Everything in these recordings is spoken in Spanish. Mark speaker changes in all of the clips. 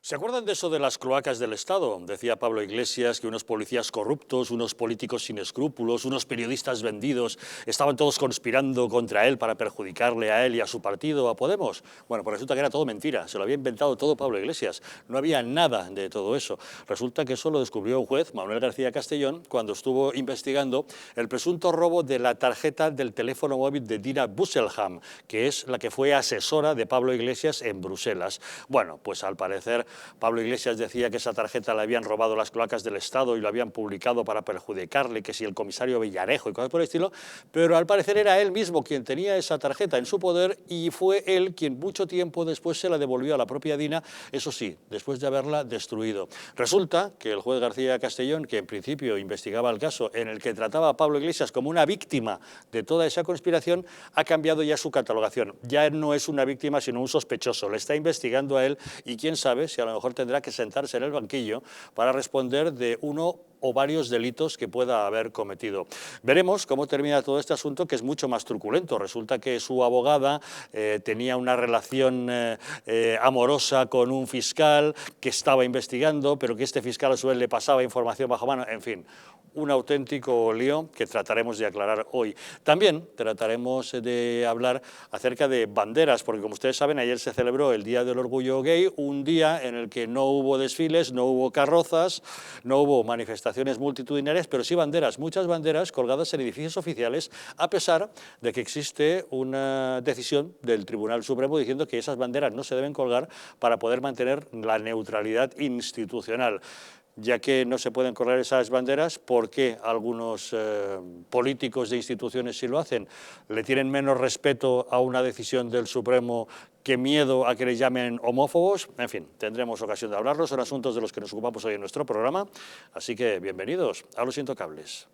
Speaker 1: ¿Se acuerdan de eso de las cloacas del Estado? Decía Pablo Iglesias que unos policías corruptos, unos políticos sin escrúpulos, unos periodistas vendidos, estaban todos conspirando contra él para perjudicarle a él y a su partido, a Podemos. Bueno, pues resulta que era todo mentira, se lo había inventado todo Pablo Iglesias. No había nada de todo eso. Resulta que eso lo descubrió un juez, Manuel García Castellón, cuando estuvo investigando el presunto robo de la tarjeta del teléfono móvil de Dina Busselham, que es la que fue asesora de Pablo Iglesias en Bruselas. Bueno, pues al parecer Pablo Iglesias decía que esa tarjeta la habían robado las cloacas del Estado y lo habían publicado para perjudicarle, que si el comisario Villarejo y cosas por el estilo, pero al parecer era él mismo quien tenía esa tarjeta en su poder y fue él quien mucho tiempo después se la devolvió a la propia Dina, eso sí, después de haberla destruido. Resulta que el juez García Castellón, que en principio investigaba el caso en el que trataba a Pablo Iglesias como una víctima de toda esa conspiración, ha cambiado ya su catalogación. Ya no es una víctima, sino un sospechoso. Le está investigando a él y quién sabe si a lo mejor tendrá que sentarse en el banquillo para responder de uno o varios delitos que pueda haber cometido. Veremos cómo termina todo este asunto, que es mucho más truculento. Resulta que su abogada tenía una relación amorosa con un fiscal que estaba investigando, pero que este fiscal a su vez le pasaba información bajo mano, en fin, un auténtico lío que trataremos de aclarar hoy. También trataremos de hablar acerca de banderas, porque como ustedes saben, ayer se celebró el Día del Orgullo Gay, un día en el que no hubo desfiles, no hubo carrozas, no hubo manifestaciones multitudinarias, pero sí banderas, muchas banderas colgadas en edificios oficiales, a pesar de que existe una decisión del Tribunal Supremo diciendo que esas banderas no se deben colgar para poder mantener la neutralidad institucional. Ya que no se pueden colgar esas banderas, ¿por qué algunos políticos de instituciones sí lo hacen? ¿Le tienen menos respeto a una decisión del Supremo que miedo a que les llamen homófobos? En fin, tendremos ocasión de hablarlo, son asuntos de los que nos ocupamos hoy en nuestro programa, así que bienvenidos a Los Intocables.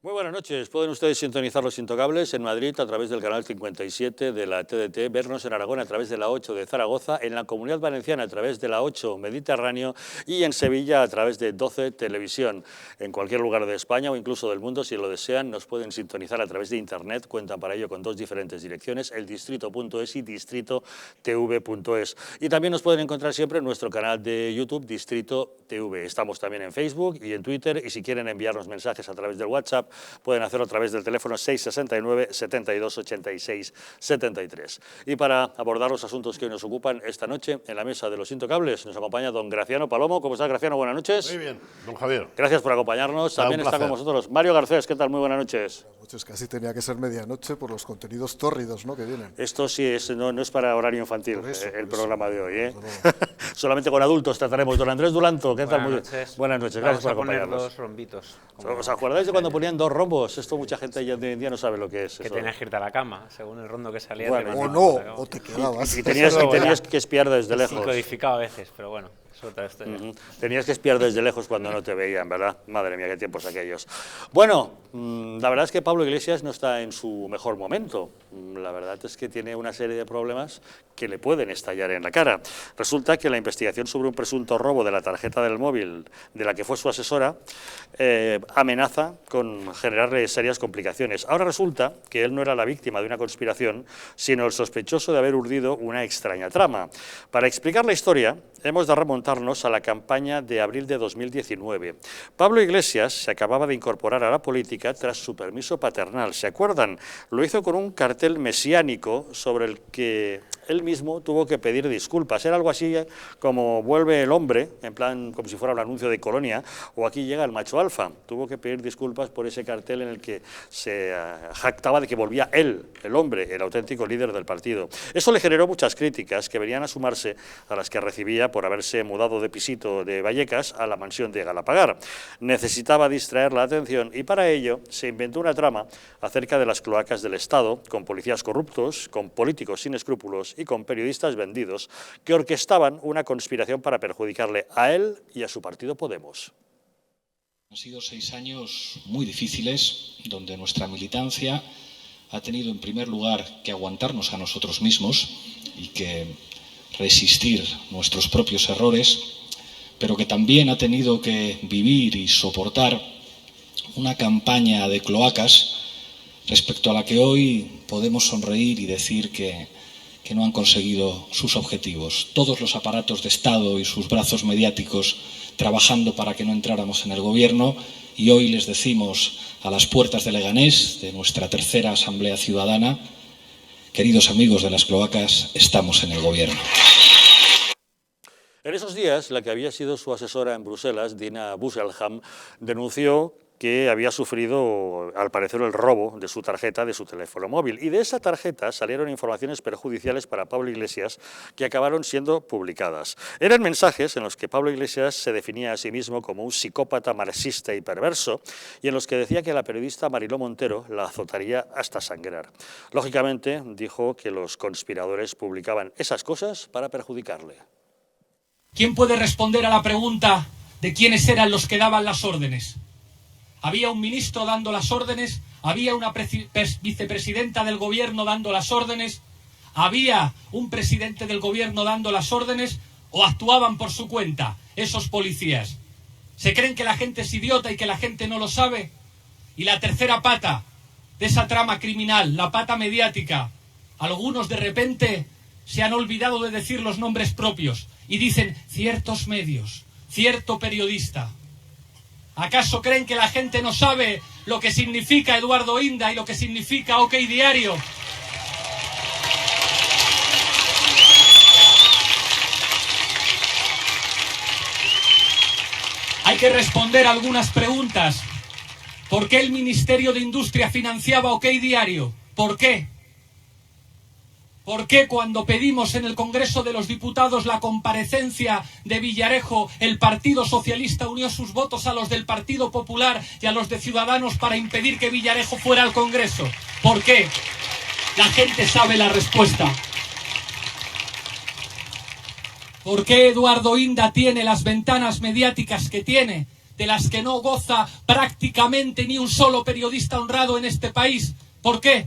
Speaker 1: Buenas noches, pueden ustedes sintonizar Los Intocables en Madrid a través del canal 57 de la TDT, vernos en Aragón a través de la 8 de Zaragoza, en la Comunidad Valenciana a través de la 8 Mediterráneo y en Sevilla a través de 12 Televisión. En cualquier lugar de España o incluso del mundo, si lo desean, nos pueden sintonizar a través de Internet, cuentan para ello con dos diferentes direcciones, el distrito.es y distritotv.es. Y también nos pueden encontrar siempre en nuestro canal de YouTube, Distrito TV. Estamos también en Facebook y en Twitter, y si quieren enviarnos mensajes a través del WhatsApp, pueden hacerlo a través del teléfono 669 72 86 73. Y para abordar los asuntos que hoy nos ocupan esta noche en la mesa de Los Intocables nos acompaña don Graciano Palomo. ¿Cómo estás, Graciano? Buenas noches.
Speaker 2: Muy bien, don Javier.
Speaker 1: Gracias por acompañarnos. También está con nosotros Mario Garcés. ¿Qué tal? Muy buenas noches.
Speaker 3: Buenas noches. Casi tenía que ser medianoche por los contenidos tórridos, ¿no?, que vienen.
Speaker 1: Esto sí es, no es para horario infantil el programa de hoy, ¿eh?
Speaker 3: No.
Speaker 1: Solamente con adultos trataremos. Don Andrés Duranto, ¿qué tal?
Speaker 4: Buenas noches.
Speaker 1: Buenas noches, gracias por acompañarnos.
Speaker 4: Dos rombitos.
Speaker 1: ¿Os acordáis de cuando ponían dos rombos? Esto mucha gente ya hoy en día no sabe lo que es.
Speaker 4: Que
Speaker 1: eso.
Speaker 4: tenías que irte a la cama, según el rondo que salía.
Speaker 1: Bueno,
Speaker 3: O no, o te quedabas.
Speaker 1: Y tenías que espiar desde lejos.
Speaker 4: Sí, codificado a veces, pero bueno, es otra historia.
Speaker 1: Tenías que espiar desde lejos cuando no te veían, ¿verdad? Madre mía, qué tiempos aquellos. Bueno, la verdad es que Pablo Iglesias no está en su mejor momento. La verdad es que tiene una serie de problemas que le pueden estallar en la cara. Resulta que la investigación sobre un presunto robo de la tarjeta del móvil de la que fue su asesora amenaza con generarle serias complicaciones. Ahora resulta que él no era la víctima de una conspiración, sino el sospechoso de haber urdido una extraña trama. Para explicar la historia, hemos de remontarnos a la campaña de abril de 2019. Pablo Iglesias se acababa de incorporar a la política tras su permiso paternal. ¿Se acuerdan? Lo hizo con un cartel mesiánico sobre el que él mismo tuvo que pedir disculpas. Era algo así como vuelve el hombre, en plan como si fuera un anuncio de Colonia, o aquí llega el macho alfa. Tuvo que pedir disculpas por ese cartel en el que se jactaba de que volvía él, el hombre, el auténtico líder del partido. Eso le generó muchas críticas que venían a sumarse a las que recibía por haberse mudado de pisito de Vallecas a la mansión de Galapagar. Necesitaba distraer la atención y para ello se inventó una trama acerca de las cloacas del Estado, con policías corruptos, con políticos sin escrúpulos y con periodistas vendidos que orquestaban una conspiración para perjudicarle a él y a su partido Podemos.
Speaker 2: Han sido 6 años muy difíciles, donde nuestra militancia ha tenido en primer lugar que aguantarnos a nosotros mismos y que resistir nuestros propios errores, pero que también ha tenido que vivir y soportar una campaña de cloacas respecto a la que hoy podemos sonreír y decir que no han conseguido sus objetivos. Todos los aparatos de Estado y sus brazos mediáticos trabajando para que no entráramos en el gobierno, y hoy les decimos a las puertas de Leganés, de nuestra tercera Asamblea Ciudadana, queridos amigos de las cloacas, estamos en el gobierno.
Speaker 1: En esos días, la que había sido su asesora en Bruselas, Dina Busselham, denunció que había sufrido, al parecer, el robo de su tarjeta, de su teléfono móvil. Y de esa tarjeta salieron informaciones perjudiciales para Pablo Iglesias que acabaron siendo publicadas. Eran mensajes en los que Pablo Iglesias se definía a sí mismo como un psicópata marxista y perverso y en los que decía que la periodista Mariló Montero la azotaría hasta sangrar. Lógicamente, dijo que los conspiradores publicaban esas cosas para perjudicarle.
Speaker 5: ¿Quién puede responder a la pregunta de quiénes eran los que daban las órdenes? Había un ministro dando las órdenes, había una vicepresidenta del gobierno dando las órdenes, había un presidente del gobierno dando las órdenes, o actuaban por su cuenta esos policías. ¿Se creen que la gente es idiota y que la gente no lo sabe? Y la tercera pata de esa trama criminal, la pata mediática, algunos de repente se han olvidado de decir los nombres propios y dicen ciertos medios, cierto periodista. ¿Acaso creen que la gente no sabe lo que significa Eduardo Inda y lo que significa OK Diario? Hay que responder algunas preguntas. ¿Por qué el Ministerio de Industria financiaba OK Diario? ¿Por qué? ¿Por qué cuando pedimos en el Congreso de los Diputados la comparecencia de Villarejo, el Partido Socialista unió sus votos a los del Partido Popular y a los de Ciudadanos para impedir que Villarejo fuera al Congreso? ¿Por qué? La gente sabe la respuesta. ¿Por qué Eduardo Inda tiene las ventanas mediáticas que tiene, de las que no goza prácticamente ni un solo periodista honrado en este país? ¿Por qué?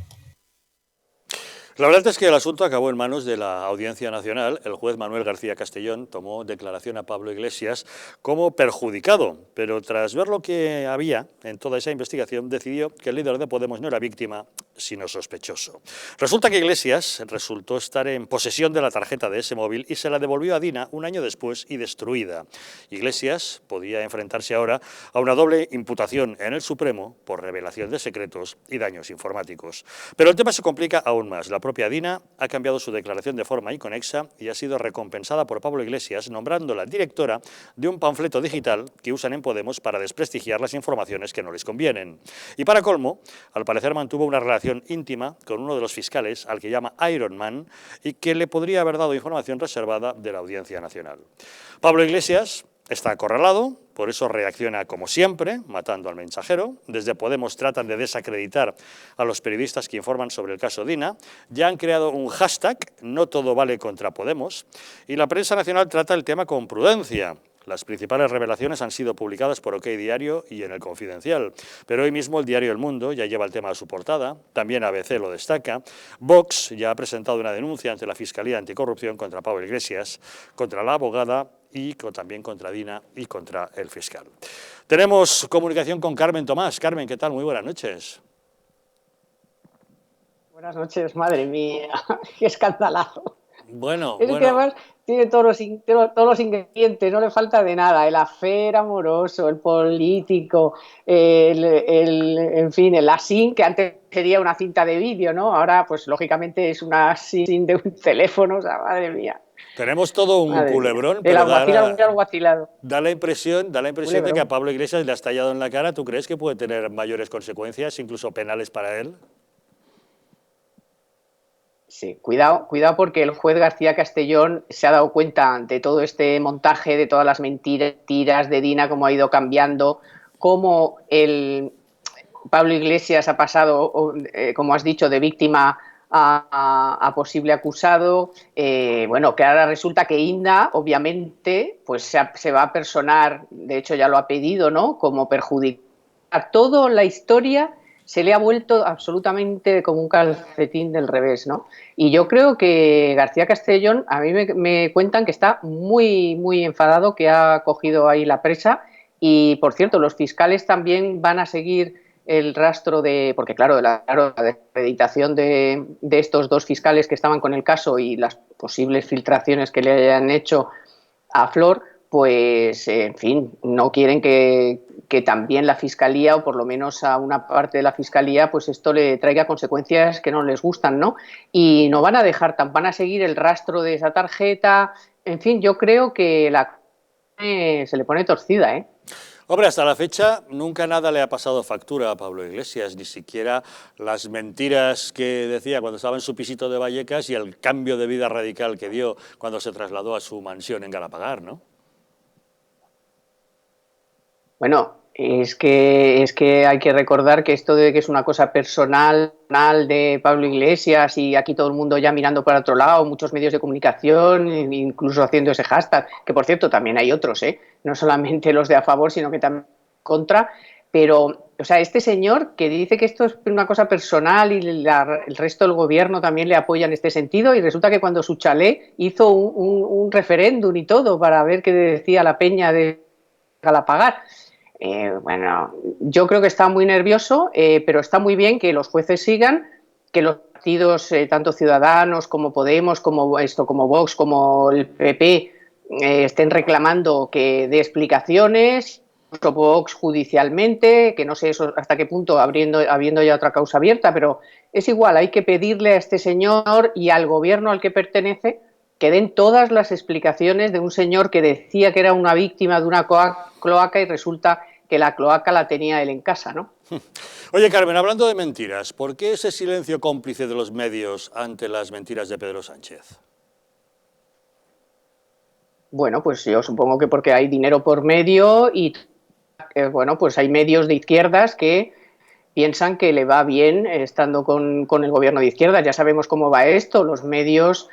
Speaker 1: La verdad es que el asunto acabó en manos de la Audiencia Nacional. El juez Manuel García Castellón tomó declaración a Pablo Iglesias como perjudicado, pero tras ver lo que había en toda esa investigación, decidió que el líder de Podemos no era víctima, sino sospechoso. Resulta que Iglesias resultó estar en posesión de la tarjeta de ese móvil y se la devolvió a Dina un año después y destruida. Iglesias podía enfrentarse ahora a una doble imputación en el Supremo por revelación de secretos y daños informáticos. Pero el tema se complica aún más. La propia Dina ha cambiado su declaración de forma inconexa y ha sido recompensada por Pablo Iglesias nombrándola directora de un panfleto digital que usan en Podemos para desprestigiar las informaciones que no les convienen. Y para colmo, al parecer mantuvo una relación íntima con uno de los fiscales al que llama Iron Man y que le podría haber dado información reservada de la Audiencia Nacional. Pablo Iglesias está acorralado, por eso reacciona como siempre, matando al mensajero. Desde Podemos tratan de desacreditar a los periodistas que informan sobre el caso Dina. Ya han creado un hashtag, no todo vale contra Podemos, y la prensa nacional trata el tema con prudencia. Las principales revelaciones han sido publicadas por OK Diario y en El Confidencial, pero hoy mismo el diario El Mundo ya lleva el tema a su portada, también ABC lo destaca. Vox ya ha presentado una denuncia ante la Fiscalía Anticorrupción contra Pablo Iglesias, contra la abogada y también contra Dina y contra el fiscal. Tenemos comunicación con Carmen Tomás. Carmen, ¿qué tal? Muy buenas noches.
Speaker 6: Buenas noches, madre mía, qué escandalazo.
Speaker 1: Bueno,
Speaker 6: Es que además tiene todos los ingredientes, no le falta de nada, el affair amoroso, el político, en fin, el asín, que antes sería una cinta de vídeo, ¿no? Ahora, pues lógicamente es una asín de un teléfono, o sea, madre mía.
Speaker 1: Tenemos todo un culebrón,
Speaker 6: pero alguacilado.
Speaker 1: Da la impresión de que a Pablo Iglesias le ha estallado en la cara. ¿Tú crees que puede tener mayores consecuencias, incluso penales para él?
Speaker 6: Sí, cuidado, cuidado porque el juez García Castellón se ha dado cuenta de todo este montaje, de todas las mentiras de Dina, cómo ha ido cambiando, cómo el Pablo Iglesias ha pasado, como has dicho, de víctima a posible acusado. Bueno, que ahora resulta que Inda, obviamente, pues se va a personar, de hecho ya lo ha pedido, ¿no? Como perjudicar a toda la historia se le ha vuelto absolutamente como un calcetín del revés, ¿no? Y yo creo que García Castellón, a mí me cuentan que está muy, muy enfadado, que ha cogido ahí la presa. Y, por cierto, los fiscales también van a seguir el rastro de, porque claro, la acreditación de estos dos fiscales que estaban con el caso y las posibles filtraciones que le hayan hecho a Flor, pues, en fin, no quieren que también la Fiscalía, o por lo menos a una parte de la Fiscalía, pues esto le traiga consecuencias que no les gustan, ¿no? Y no van a dejar, van a seguir el rastro de esa tarjeta. En fin, yo creo que se le pone torcida, ¿eh?
Speaker 1: Hombre, hasta la fecha nunca nada le ha pasado factura a Pablo Iglesias, ni siquiera las mentiras que decía cuando estaba en su pisito de Vallecas y el cambio de vida radical que dio cuando se trasladó a su mansión en Galapagar, ¿no?
Speaker 6: Bueno, es que hay que recordar que esto de que es una cosa personal de Pablo Iglesias y aquí todo el mundo ya mirando para otro lado, muchos medios de comunicación, incluso haciendo ese hashtag, que por cierto también hay otros, no solamente los de a favor, sino que también contra, pero, o sea, este señor que dice que esto es una cosa personal y el resto del gobierno también le apoya en este sentido, y resulta que cuando su chalet hizo un referéndum y todo para ver qué decía la peña de Galapagar. Bueno, yo creo que está muy nervioso, pero está muy bien que los jueces sigan, que los partidos, tanto Ciudadanos como Podemos, como Vox, como el PP, estén reclamando que dé explicaciones, incluso Vox judicialmente, que no sé eso hasta qué punto, habiendo ya otra causa abierta, pero es igual, hay que pedirle a este señor y al gobierno al que pertenece que den todas las explicaciones de un señor que decía que era una víctima de una cloaca y resulta que la cloaca la tenía él en casa, ¿no?
Speaker 1: Oye, Carmen, hablando de mentiras, ¿por qué ese silencio cómplice de los medios ante las mentiras de Pedro Sánchez?
Speaker 6: Bueno, pues yo supongo que porque hay dinero por medio y, bueno, pues hay medios de izquierdas que piensan que le va bien estando con el gobierno de izquierdas. Ya sabemos cómo va esto, los medios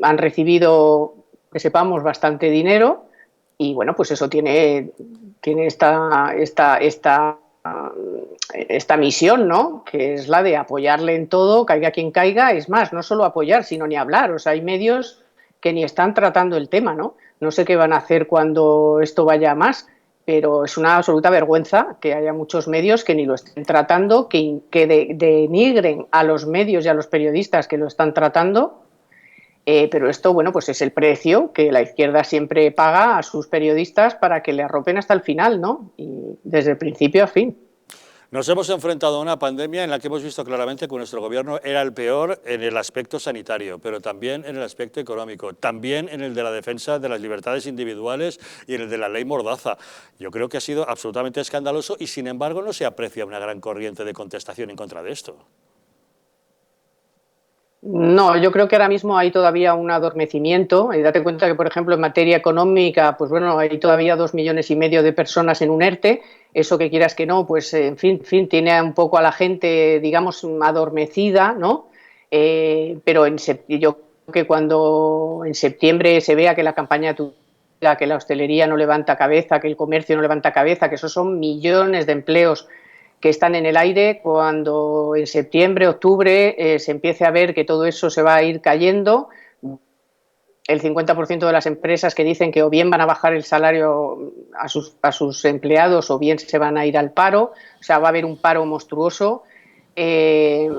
Speaker 6: han recibido, que sepamos, bastante dinero y, bueno, pues eso tiene esta misión, ¿no? Que es la de apoyarle en todo, caiga quien caiga. Es más, no solo apoyar, sino ni hablar. O sea, hay medios que ni están tratando el tema, ¿no? No sé qué van a hacer cuando esto vaya a más, pero es una absoluta vergüenza que haya muchos medios que ni lo estén tratando, que denigren a los medios y a los periodistas que lo están tratando. Pero esto, bueno, pues es el precio que la izquierda siempre paga a sus periodistas para que le arropen hasta el final, ¿no? Y desde el principio a fin.
Speaker 1: Nos hemos enfrentado a una pandemia en la que hemos visto claramente que nuestro gobierno era el peor en el aspecto sanitario, pero también en el aspecto económico, también en el de la defensa de las libertades individuales y en el de la ley Mordaza. Yo creo que ha sido absolutamente escandaloso y, sin embargo, no se aprecia una gran corriente de contestación en contra de esto.
Speaker 6: No, yo creo que ahora mismo hay todavía un adormecimiento. Y date cuenta que, por ejemplo, en materia económica, pues bueno, hay todavía 2,5 millones de personas en un ERTE. Eso, que quieras que no, pues en fin, tiene un poco a la gente, digamos, adormecida, ¿no? Pero yo creo que cuando en septiembre se vea que la campaña turística, que la hostelería no levanta cabeza, que el comercio no levanta cabeza, que esos son millones de empleos que están en el aire, cuando en septiembre, octubre se empiece a ver que todo eso se va a ir cayendo, el 50% de las empresas que dicen que o bien van a bajar el salario a sus empleados o bien se van a ir al paro, o sea, va a haber un paro monstruoso. Nos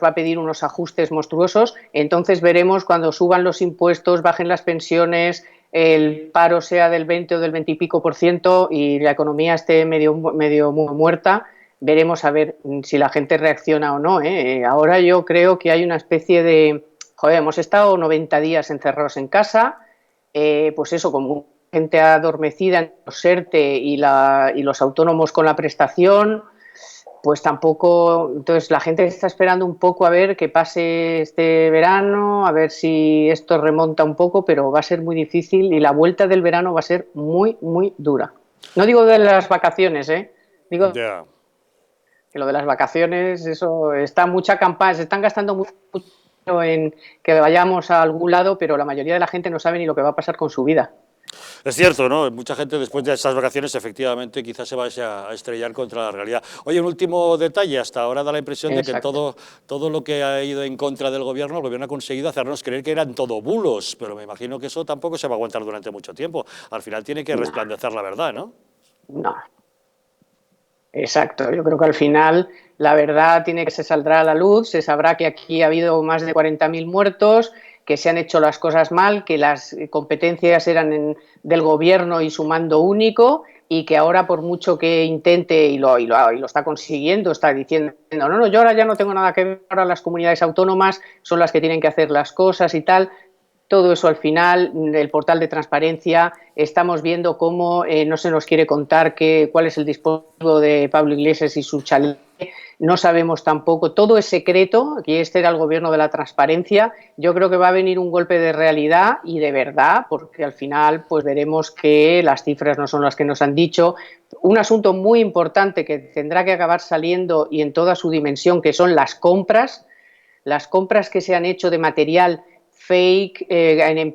Speaker 6: va a pedir unos ajustes monstruosos, entonces veremos cuando suban los impuestos, bajen las pensiones, el paro sea del 20 o del 20 y pico % y la economía esté medio muerta, veremos a ver si la gente reacciona o no. Ahora yo creo que hay una especie de... Joder, hemos estado 90 días encerrados en casa, pues eso, como gente adormecida en los ERTE y los autónomos con la prestación. pues tampoco, entonces la gente está esperando un poco a ver qué pase este verano, a ver si esto remonta un poco, pero va a ser muy difícil y la vuelta del verano va a ser muy, muy dura. No digo de las vacaciones, digo
Speaker 1: Ya.
Speaker 6: que lo de las vacaciones, eso está mucha campaña, se están gastando mucho en que vayamos a algún lado, pero la mayoría de la gente no sabe ni lo que va a pasar con su vida.
Speaker 1: Es cierto, ¿no? Mucha gente después de estas vacaciones efectivamente quizás se vaya a estrellar contra la realidad. Oye, un último detalle, hasta ahora da la impresión de que todo lo que ha ido en contra del gobierno, el gobierno ha conseguido hacernos creer que eran todo bulos, pero me imagino que eso tampoco se va a aguantar durante mucho tiempo. Al final tiene que resplandecer la verdad, ¿no?
Speaker 6: No. Exacto, yo creo que al final la verdad tiene que se saldrá a la luz, se sabrá que aquí ha habido más de 40.000 muertos, que se han hecho las cosas mal, que las competencias eran del gobierno y su mando único y que ahora por mucho que intente y lo está consiguiendo, está diciendo, no, yo ahora ya no tengo nada que ver, ahora las comunidades autónomas son las que tienen que hacer las cosas y tal. Todo eso al final, el portal de transparencia, estamos viendo cómo no se nos quiere contar cuál es el dispositivo de Pablo Iglesias y su chalet, no sabemos tampoco, todo es secreto, aquí era el gobierno de la transparencia, yo creo que va a venir un golpe de realidad y de verdad, porque al final pues veremos que las cifras no son las que nos han dicho, un asunto muy importante que tendrá que acabar saliendo y en toda su dimensión, que son las compras que se han hecho de material fake,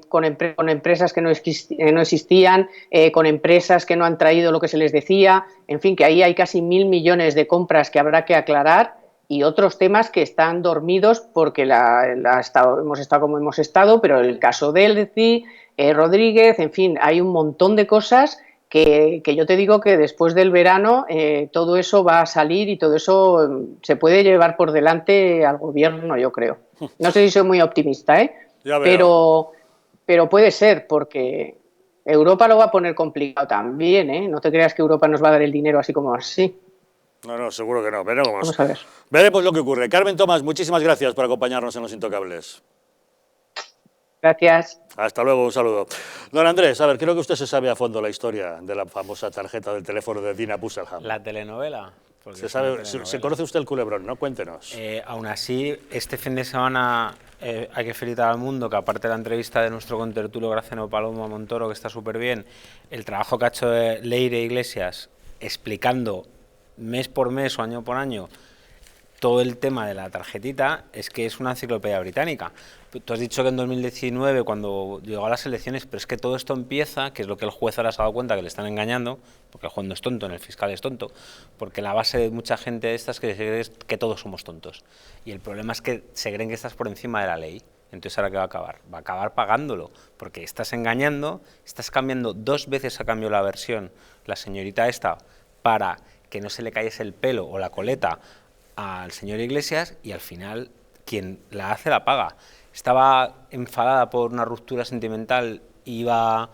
Speaker 6: con empresas que no existían, con empresas que no han traído lo que se les decía, en fin, que ahí hay casi 1.000 millones de compras que habrá que aclarar y otros temas que están dormidos porque hemos estado como hemos estado, pero el caso de Elci, Rodríguez, en fin, hay un montón de cosas que yo te digo que después del verano todo eso va a salir y todo eso se puede llevar por delante al gobierno, yo creo. No sé si soy muy optimista, pero puede ser, porque Europa lo va a poner complicado también, No te creas que Europa nos va a dar el dinero así como así.
Speaker 1: No, seguro que no. Veremos.
Speaker 6: Vamos a ver.
Speaker 1: Veremos lo que ocurre. Carmen Tomás, muchísimas gracias por acompañarnos en Los Intocables.
Speaker 6: Gracias.
Speaker 1: Hasta luego, un saludo. Don Andrés, a ver, creo que usted se sabe a fondo la historia de la famosa tarjeta del teléfono de Dina Busselham.
Speaker 4: La telenovela.
Speaker 1: Se conoce usted el culebrón, ¿no? Cuéntenos.
Speaker 4: Aún así, este fin de semana hay que felicitar al mundo que, aparte de la entrevista de nuestro contertulio Graciano Paloma Montoro, que está súper bien, el trabajo que ha hecho Leire Iglesias explicando mes por mes o año por año todo el tema de la tarjetita, es que es una enciclopedia británica. Tú has dicho que en 2019, cuando llegó a las elecciones, pero es que todo esto empieza, que es lo que el juez ahora se ha dado cuenta, que le están engañando, porque el juez no es tonto, el fiscal es tonto, porque la base de mucha gente de estas es que todos somos tontos. Y el problema es que se creen que estás por encima de la ley. Entonces, ¿ahora qué va a acabar? Va a acabar pagándolo, porque estás engañando, estás cambiando 2 veces a cambio la versión, la señorita esta, para que no se le cayese el pelo o la coleta al señor Iglesias, y al final quien la hace la paga. Estaba enfadada por una ruptura sentimental y iba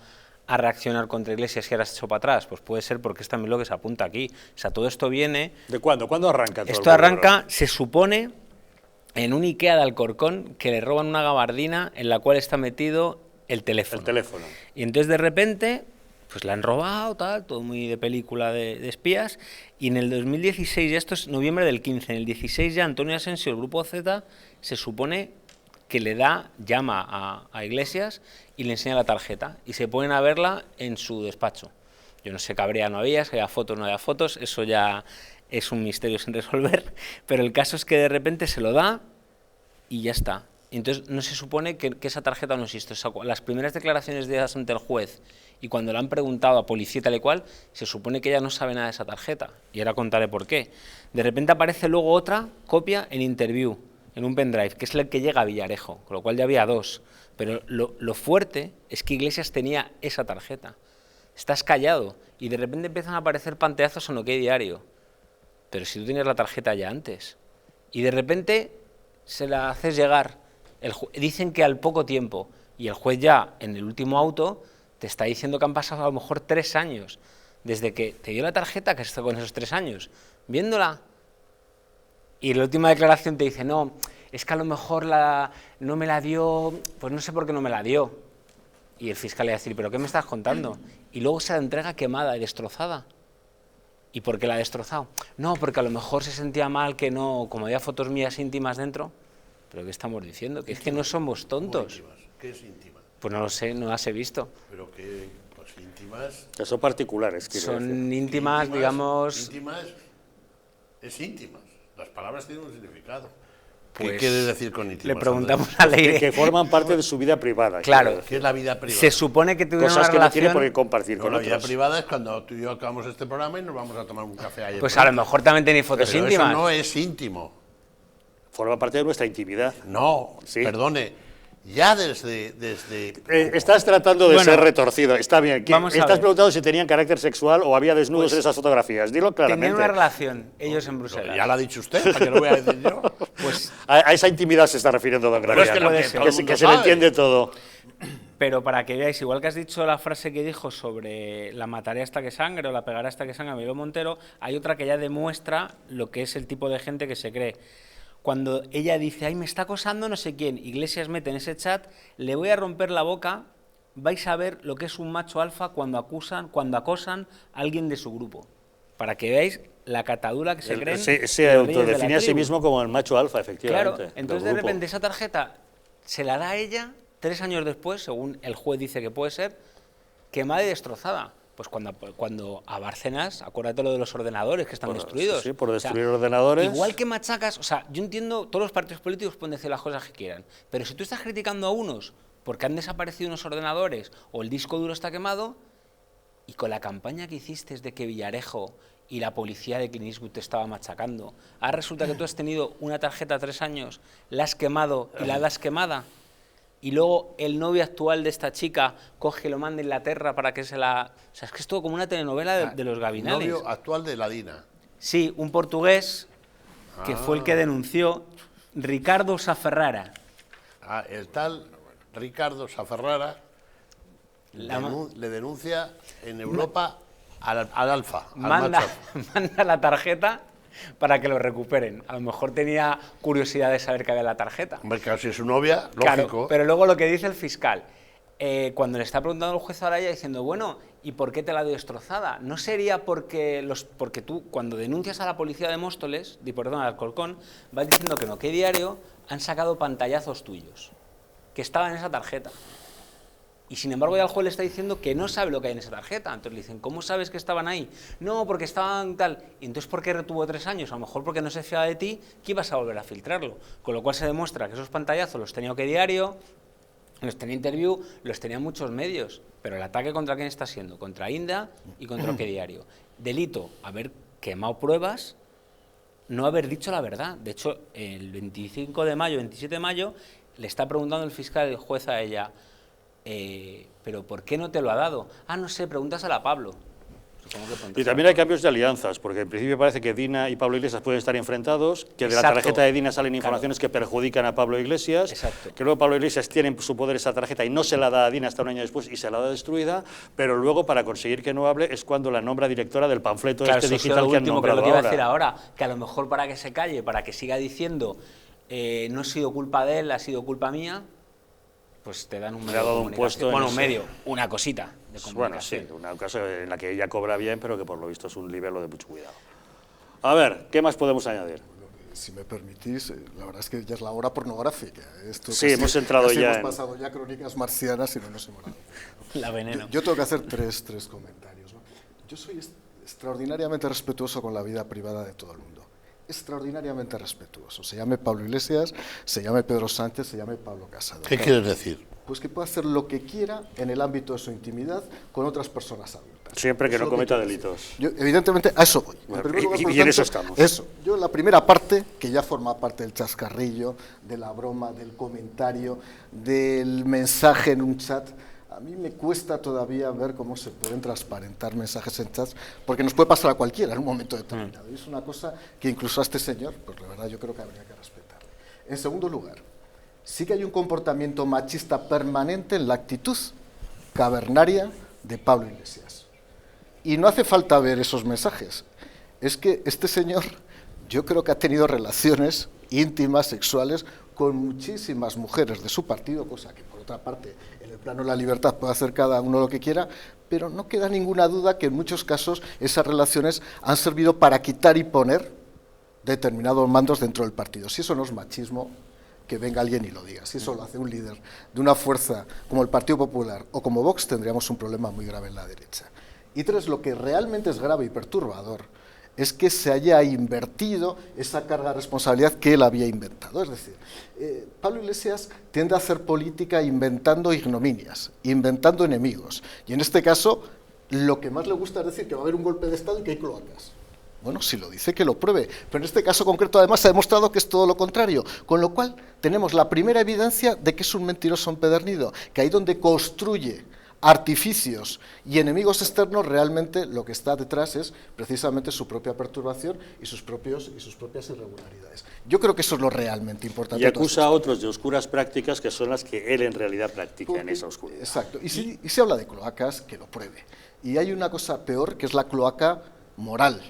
Speaker 4: a reaccionar contra Iglesias y ahora se echó para atrás. Pues puede ser porque es también lo que se apunta aquí. O sea, todo esto viene...
Speaker 1: ¿De cuándo? ¿Cuándo arranca todo?
Speaker 4: Esto arranca, se supone, en un Ikea de Alcorcón, que le roban una gabardina en la cual está metido el teléfono.
Speaker 1: El teléfono.
Speaker 4: Y entonces de repente... pues la han robado, tal, todo muy de película de espías, y en el 2016, ya esto es noviembre del 15, en el 16 ya Antonio Asensio, el Grupo Z, se supone que llama a Iglesias y le enseña la tarjeta, y se ponen a verla en su despacho. Yo no sé qué habría, no había, si había fotos, no había fotos, eso ya es un misterio sin resolver, pero el caso es que de repente se lo da y ya está. Entonces no se supone que esa tarjeta no existe. O sea, las primeras declaraciones de ellas ante el juez y cuando le han preguntado a policía tal y cual, se supone que ella no sabe nada de esa tarjeta. Y ahora contaré por qué. De repente aparece luego otra copia en Interview, en un pendrive, que es el que llega a Villarejo, con lo cual ya había 2. Pero lo fuerte es que Iglesias tenía esa tarjeta. Estás callado y de repente empiezan a aparecer panteazos en OK Diario. Pero si tú tienes la tarjeta ya antes. Y de repente se la haces llegar. Dicen que al poco tiempo, y el juez ya en el último auto te está diciendo que han pasado a lo mejor 3 años desde que te dio la tarjeta, que está con esos 3 años viéndola, y en la última declaración te dice, no, es que a lo mejor no me la dio, pues no sé por qué no me la dio, y el fiscal le va a decir, pero ¿qué me estás contando? Y luego se la entrega quemada y destrozada. ¿Y por qué la ha destrozado? No, porque a lo mejor se sentía mal que no, como había fotos mías íntimas dentro. ¿Pero qué estamos diciendo? Que es que no somos tontos.
Speaker 7: ¿Qué es íntima?
Speaker 4: Pues no lo sé, no las he visto.
Speaker 7: Pero que, pues íntimas...
Speaker 1: Que son particulares, quiero decir.
Speaker 4: Son íntimas, digamos...
Speaker 7: Íntimas es íntimas. Las palabras tienen un significado. ¿Qué
Speaker 4: Pues,
Speaker 7: quieres decir con íntimas?
Speaker 4: Le preguntamos a Leire.
Speaker 1: Que forman parte de su vida privada.
Speaker 4: Claro.
Speaker 7: ¿Qué es la vida privada?
Speaker 4: Se supone que tuvieron
Speaker 1: Cosas
Speaker 4: una
Speaker 1: que no tiene
Speaker 4: relación...
Speaker 1: por qué compartir
Speaker 7: No,
Speaker 1: con
Speaker 7: la vida
Speaker 1: otros.
Speaker 7: privada es cuando tú y yo acabamos este programa y nos vamos a tomar un café ahí.
Speaker 4: Pues a lo mejor también tenéis fotos
Speaker 7: Pero
Speaker 4: íntimas.
Speaker 7: eso no es íntimo.
Speaker 1: Forma parte de nuestra intimidad.
Speaker 7: No,
Speaker 1: Sí.
Speaker 7: perdone. Ya desde
Speaker 1: Estás tratando de
Speaker 4: Bueno,
Speaker 1: ser retorcido. Está bien.
Speaker 4: vamos a
Speaker 1: Estás
Speaker 4: ver.
Speaker 1: preguntando si tenían carácter sexual o había desnudos
Speaker 4: Pues,
Speaker 1: en esas fotografías. Dilo
Speaker 4: Tenían
Speaker 1: claramente.
Speaker 4: una relación, ellos en Bruselas.
Speaker 7: ya lo ha dicho usted, ¿para qué lo voy a decir yo?
Speaker 4: Pues,
Speaker 1: A esa intimidad se está refiriendo don
Speaker 7: Pero es que
Speaker 1: Graciano.
Speaker 7: lo que todo el
Speaker 1: Que
Speaker 7: mundo
Speaker 1: se le
Speaker 7: sabe.
Speaker 1: entiende todo.
Speaker 4: pero para que veáis, igual que has dicho la frase que dijo sobre la mataré hasta que sangre o la pegaré hasta que sangre a Miguel Montero, hay otra que ya demuestra lo que es el tipo de gente que se cree. Cuando ella dice, ay, me está acosando no sé quién, Iglesias mete en ese chat, le voy a romper la boca, vais a ver lo que es un macho alfa cuando acosan a alguien de su grupo. Para que veáis la catadura que se creen.
Speaker 1: Se
Speaker 4: los reyes de la
Speaker 1: autodefine a sí
Speaker 4: tribu.
Speaker 1: mismo como el macho alfa, efectivamente.
Speaker 4: Claro, entonces de
Speaker 1: del grupo.
Speaker 4: repente esa tarjeta se la da a ella 3 años después, según el juez dice que puede ser, quemada y destrozada. Pues cuando a Bárcenas, acuérdate lo de los ordenadores que están destruidos.
Speaker 1: Sí, por
Speaker 4: O sea,
Speaker 1: destruir ordenadores.
Speaker 4: Igual que machacas, o sea, yo entiendo, todos los partidos políticos pueden decir las cosas que quieran, pero si tú estás criticando a unos porque han desaparecido unos ordenadores o el disco duro está quemado, y con la campaña que hiciste de que Villarejo y la policía de Clint Eastwood te estaba machacando, ahora resulta que tú has tenido una tarjeta 3 años, la has quemado y la das quemada, y luego el novio actual de esta chica coge y lo manda a Inglaterra para que se la... O sea, es que es todo como una telenovela de los Gavinales.
Speaker 7: Novio actual de la Dina.
Speaker 4: Sí, un portugués que fue el que denunció, Ricardo Saferrara.
Speaker 7: El tal Ricardo Saferrara le denuncia en Europa al alfa, al
Speaker 4: Manda,
Speaker 7: macho.
Speaker 4: manda la tarjeta para que lo recuperen. A lo mejor tenía curiosidad de saber qué había en la tarjeta.
Speaker 7: Hombre, claro, si es su novia,
Speaker 4: Claro,
Speaker 7: lógico.
Speaker 4: pero luego lo que dice el fiscal, cuando le está preguntando al juez ahora ella diciendo, bueno, ¿y por qué te la dio destrozada? ¿No sería porque tú, cuando denuncias a la policía de Móstoles, al Alcorcón, vas diciendo que no, que diario han sacado pantallazos tuyos, que estaban en esa tarjeta? Y sin embargo ya el juez le está diciendo que no sabe lo que hay en esa tarjeta. Entonces le dicen, ¿cómo sabes que estaban ahí? No, porque estaban tal. Y entonces, ¿por qué retuvo 3 años? A lo mejor porque no se fiaba de ti, que ibas a volver a filtrarlo. Con lo cual se demuestra que esos pantallazos los tenía OK Diario, los tenía Interview, los tenía muchos medios. Pero el ataque contra quién está siendo, contra Inda y contra OK Diario. Delito, haber quemado pruebas, no haber dicho la verdad. De hecho, el 25 de mayo, 27 de mayo, le está preguntando el fiscal, el juez a ella, ¿pero por qué no te lo ha dado? Ah, no sé, pregúntaselo a Pablo.
Speaker 1: Y también hay cambios de alianzas, porque en principio parece que Dina y Pablo Iglesias pueden estar enfrentados, que de la
Speaker 4: Exacto.
Speaker 1: tarjeta de Dina salen informaciones que perjudican a Pablo Iglesias,
Speaker 4: Exacto.
Speaker 1: que luego Pablo Iglesias tiene en su poder esa tarjeta y no se la da a Dina hasta un año después y se la da destruida, pero luego para conseguir que no hable es cuando la nombra directora del panfleto
Speaker 4: Claro,
Speaker 1: este
Speaker 4: eso es
Speaker 1: digital
Speaker 4: lo
Speaker 1: que han
Speaker 4: último que es
Speaker 1: nombrado
Speaker 4: lo que iba a
Speaker 1: ahora.
Speaker 4: decir ahora, que a lo mejor para que se calle, para que siga diciendo no ha sido culpa de él, ha sido culpa mía, pues te dan un
Speaker 1: Le
Speaker 4: medio
Speaker 1: ha dado
Speaker 4: de
Speaker 1: un
Speaker 4: comunicación.
Speaker 1: puesto en
Speaker 4: Bueno,
Speaker 1: ese-
Speaker 4: un medio, una cosita de
Speaker 1: Bueno, sí,
Speaker 4: comunicación.
Speaker 1: una cosa en la que ella cobra bien, pero que por lo visto es un libelo de mucho cuidado. A ver, ¿qué más podemos añadir?
Speaker 3: Si me permitís, la verdad es que ya es la hora pornográfica. Esto
Speaker 1: Sí, hemos entrado
Speaker 3: casi
Speaker 1: ya
Speaker 3: hemos
Speaker 1: en-
Speaker 3: pasado ya crónicas marcianas y no nos hemos dado.
Speaker 4: La veneno.
Speaker 3: Yo tengo que hacer tres comentarios, ¿no? Yo soy extraordinariamente respetuoso con la vida privada de todo el mundo. Extraordinariamente respetuoso. Se llame Pablo Iglesias, se llame Pedro Sánchez, se llame Pablo Casado.
Speaker 7: ¿Qué quieres decir?
Speaker 3: Pues que puede hacer lo que quiera en el ámbito de su intimidad con otras personas adultas.
Speaker 1: Siempre que
Speaker 3: Eso
Speaker 1: no
Speaker 3: es lo
Speaker 1: cometa
Speaker 3: quiero decir.
Speaker 1: delitos.
Speaker 3: Yo, evidentemente, a eso voy.
Speaker 1: Bueno,
Speaker 3: primer lugar,
Speaker 1: y
Speaker 3: por
Speaker 1: en
Speaker 3: tanto,
Speaker 1: eso estamos.
Speaker 3: Eso. Yo la primera parte, que ya forma parte del chascarrillo, de la broma, del comentario, del mensaje en un chat, a mí me cuesta todavía ver cómo se pueden transparentar mensajes en chats, porque nos puede pasar a cualquiera en un momento determinado. Y es una cosa que incluso a este señor, pues la verdad yo creo que habría que respetar. En segundo lugar, sí que hay un comportamiento machista permanente en la actitud cavernaria de Pablo Iglesias. Y no hace falta ver esos mensajes. Es que este señor, yo creo que ha tenido relaciones íntimas, sexuales, con muchísimas mujeres de su partido, cosa que por otra parte, en el plano de la libertad puede hacer cada uno lo que quiera, pero no queda ninguna duda que en muchos casos esas relaciones han servido para quitar y poner determinados mandos dentro del partido. Si eso no es machismo, que venga alguien y lo diga. Si eso lo hace un líder de una fuerza como el Partido Popular o como Vox, tendríamos un problema muy grave en la derecha. Y tres, lo que realmente es grave y perturbador es que se haya invertido esa carga de responsabilidad que él había inventado. Es decir, Pablo Iglesias tiende a hacer política inventando ignominias, inventando enemigos. Y en este caso, lo que más le gusta es decir que va a haber un golpe de Estado y que hay cloacas. Bueno, si lo dice, que lo pruebe. Pero en este caso concreto, además, se ha demostrado que es todo lo contrario. Con lo cual, tenemos la primera evidencia de que es un mentiroso empedernido, que ahí donde construye artificios y enemigos externos, realmente lo que está detrás es precisamente su propia perturbación y sus propias irregularidades. Yo creo que eso es lo realmente importante.
Speaker 1: Y acusa a otros de oscuras prácticas que son las que él en realidad practica en esa oscuridad.
Speaker 3: Exacto. Y si habla de cloacas, que lo pruebe. Y hay una cosa peor, que es la cloaca moral,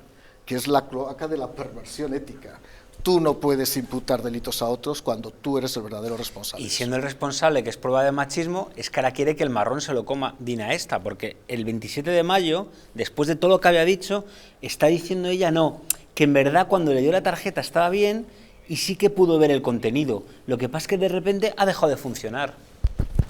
Speaker 3: que es la cloaca de la perversión ética. Tú no puedes imputar delitos a otros cuando tú eres el verdadero responsable.
Speaker 4: Y siendo el responsable, que es prueba de machismo, es que ahora quiere que el marrón se lo coma Dina Esta, porque el 27 de mayo, después de todo lo que había dicho, está diciendo ella no, que en verdad cuando le dio la tarjeta estaba bien y sí que pudo ver el contenido. Lo que pasa es que de repente ha dejado de funcionar.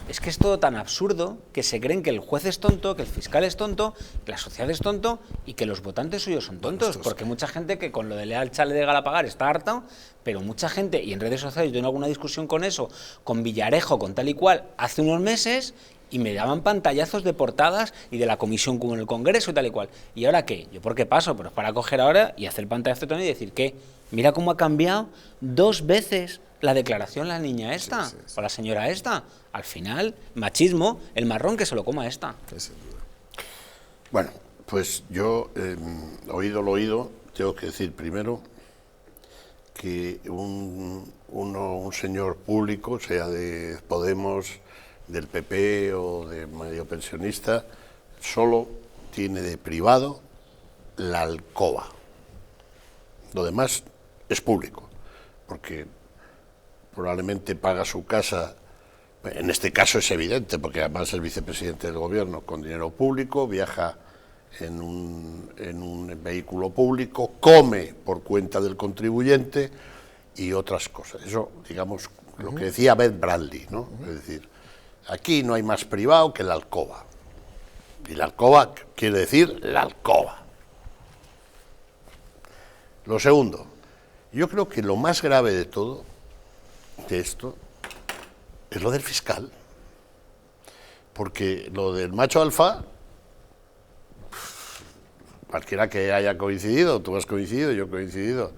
Speaker 4: Es que es todo tan absurdo que se creen que el juez es tonto, que el fiscal es tonto, que la sociedad es tonto y que los votantes suyos son tontos, porque mucha gente que con lo de Leal Chale de Galapagar está harta, pero mucha gente, y en redes sociales yo tengo alguna discusión con eso, con Villarejo, con tal y cual, hace unos meses, y me daban pantallazos de portadas y de la comisión como en el Congreso y tal y cual. ¿Y ahora qué? ¿Yo por qué paso? Pero es para coger ahora y hacer pantallazo y decir que mira cómo ha cambiado 2 veces la declaración la niña esta, o la señora esta. Al final, machismo, el marrón que se lo coma esta.
Speaker 7: Bueno, pues yo, oído lo oído, tengo que decir primero que un señor público, sea de Podemos, del PP o de medio pensionista, solo tiene de privado la alcoba. Lo demás es público, porque probablemente paga su casa, en este caso es evidente, porque además es vicepresidente del gobierno, con dinero público, viaja en un vehículo público, come por cuenta del contribuyente y otras cosas. Eso, digamos, lo que decía Ben Bradley, ¿no? Es decir, aquí no hay más privado que la alcoba. Y la alcoba quiere decir la alcoba. Lo segundo, yo creo que lo más grave de todo, de esto, es lo del fiscal. Porque lo del macho alfa, cualquiera que haya coincidido, tú has coincidido, yo he coincidido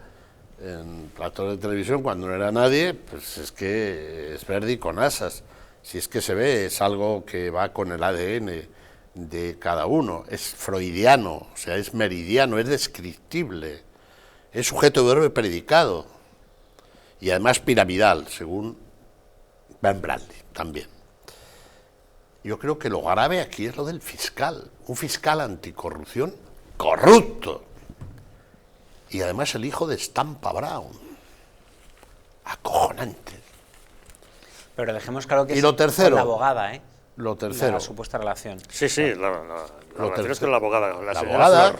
Speaker 7: en platos de televisión cuando no era nadie, pues es que es verde y con asas. Si es que se ve, es algo que va con el ADN de cada uno, es freudiano, o sea, es meridiano, es descriptible, es sujeto de verbo y predicado, y además piramidal, según Ben Bradley también. Yo creo que lo grave aquí es lo del fiscal, un fiscal anticorrupción corrupto, y además el hijo de Stampa Brown, acojonante.
Speaker 4: Pero dejemos claro que
Speaker 7: y lo tercero,
Speaker 4: con la abogada,
Speaker 7: lo tercero,
Speaker 4: la supuesta relación.
Speaker 1: Sí, la relación es con la abogada.
Speaker 7: La abogada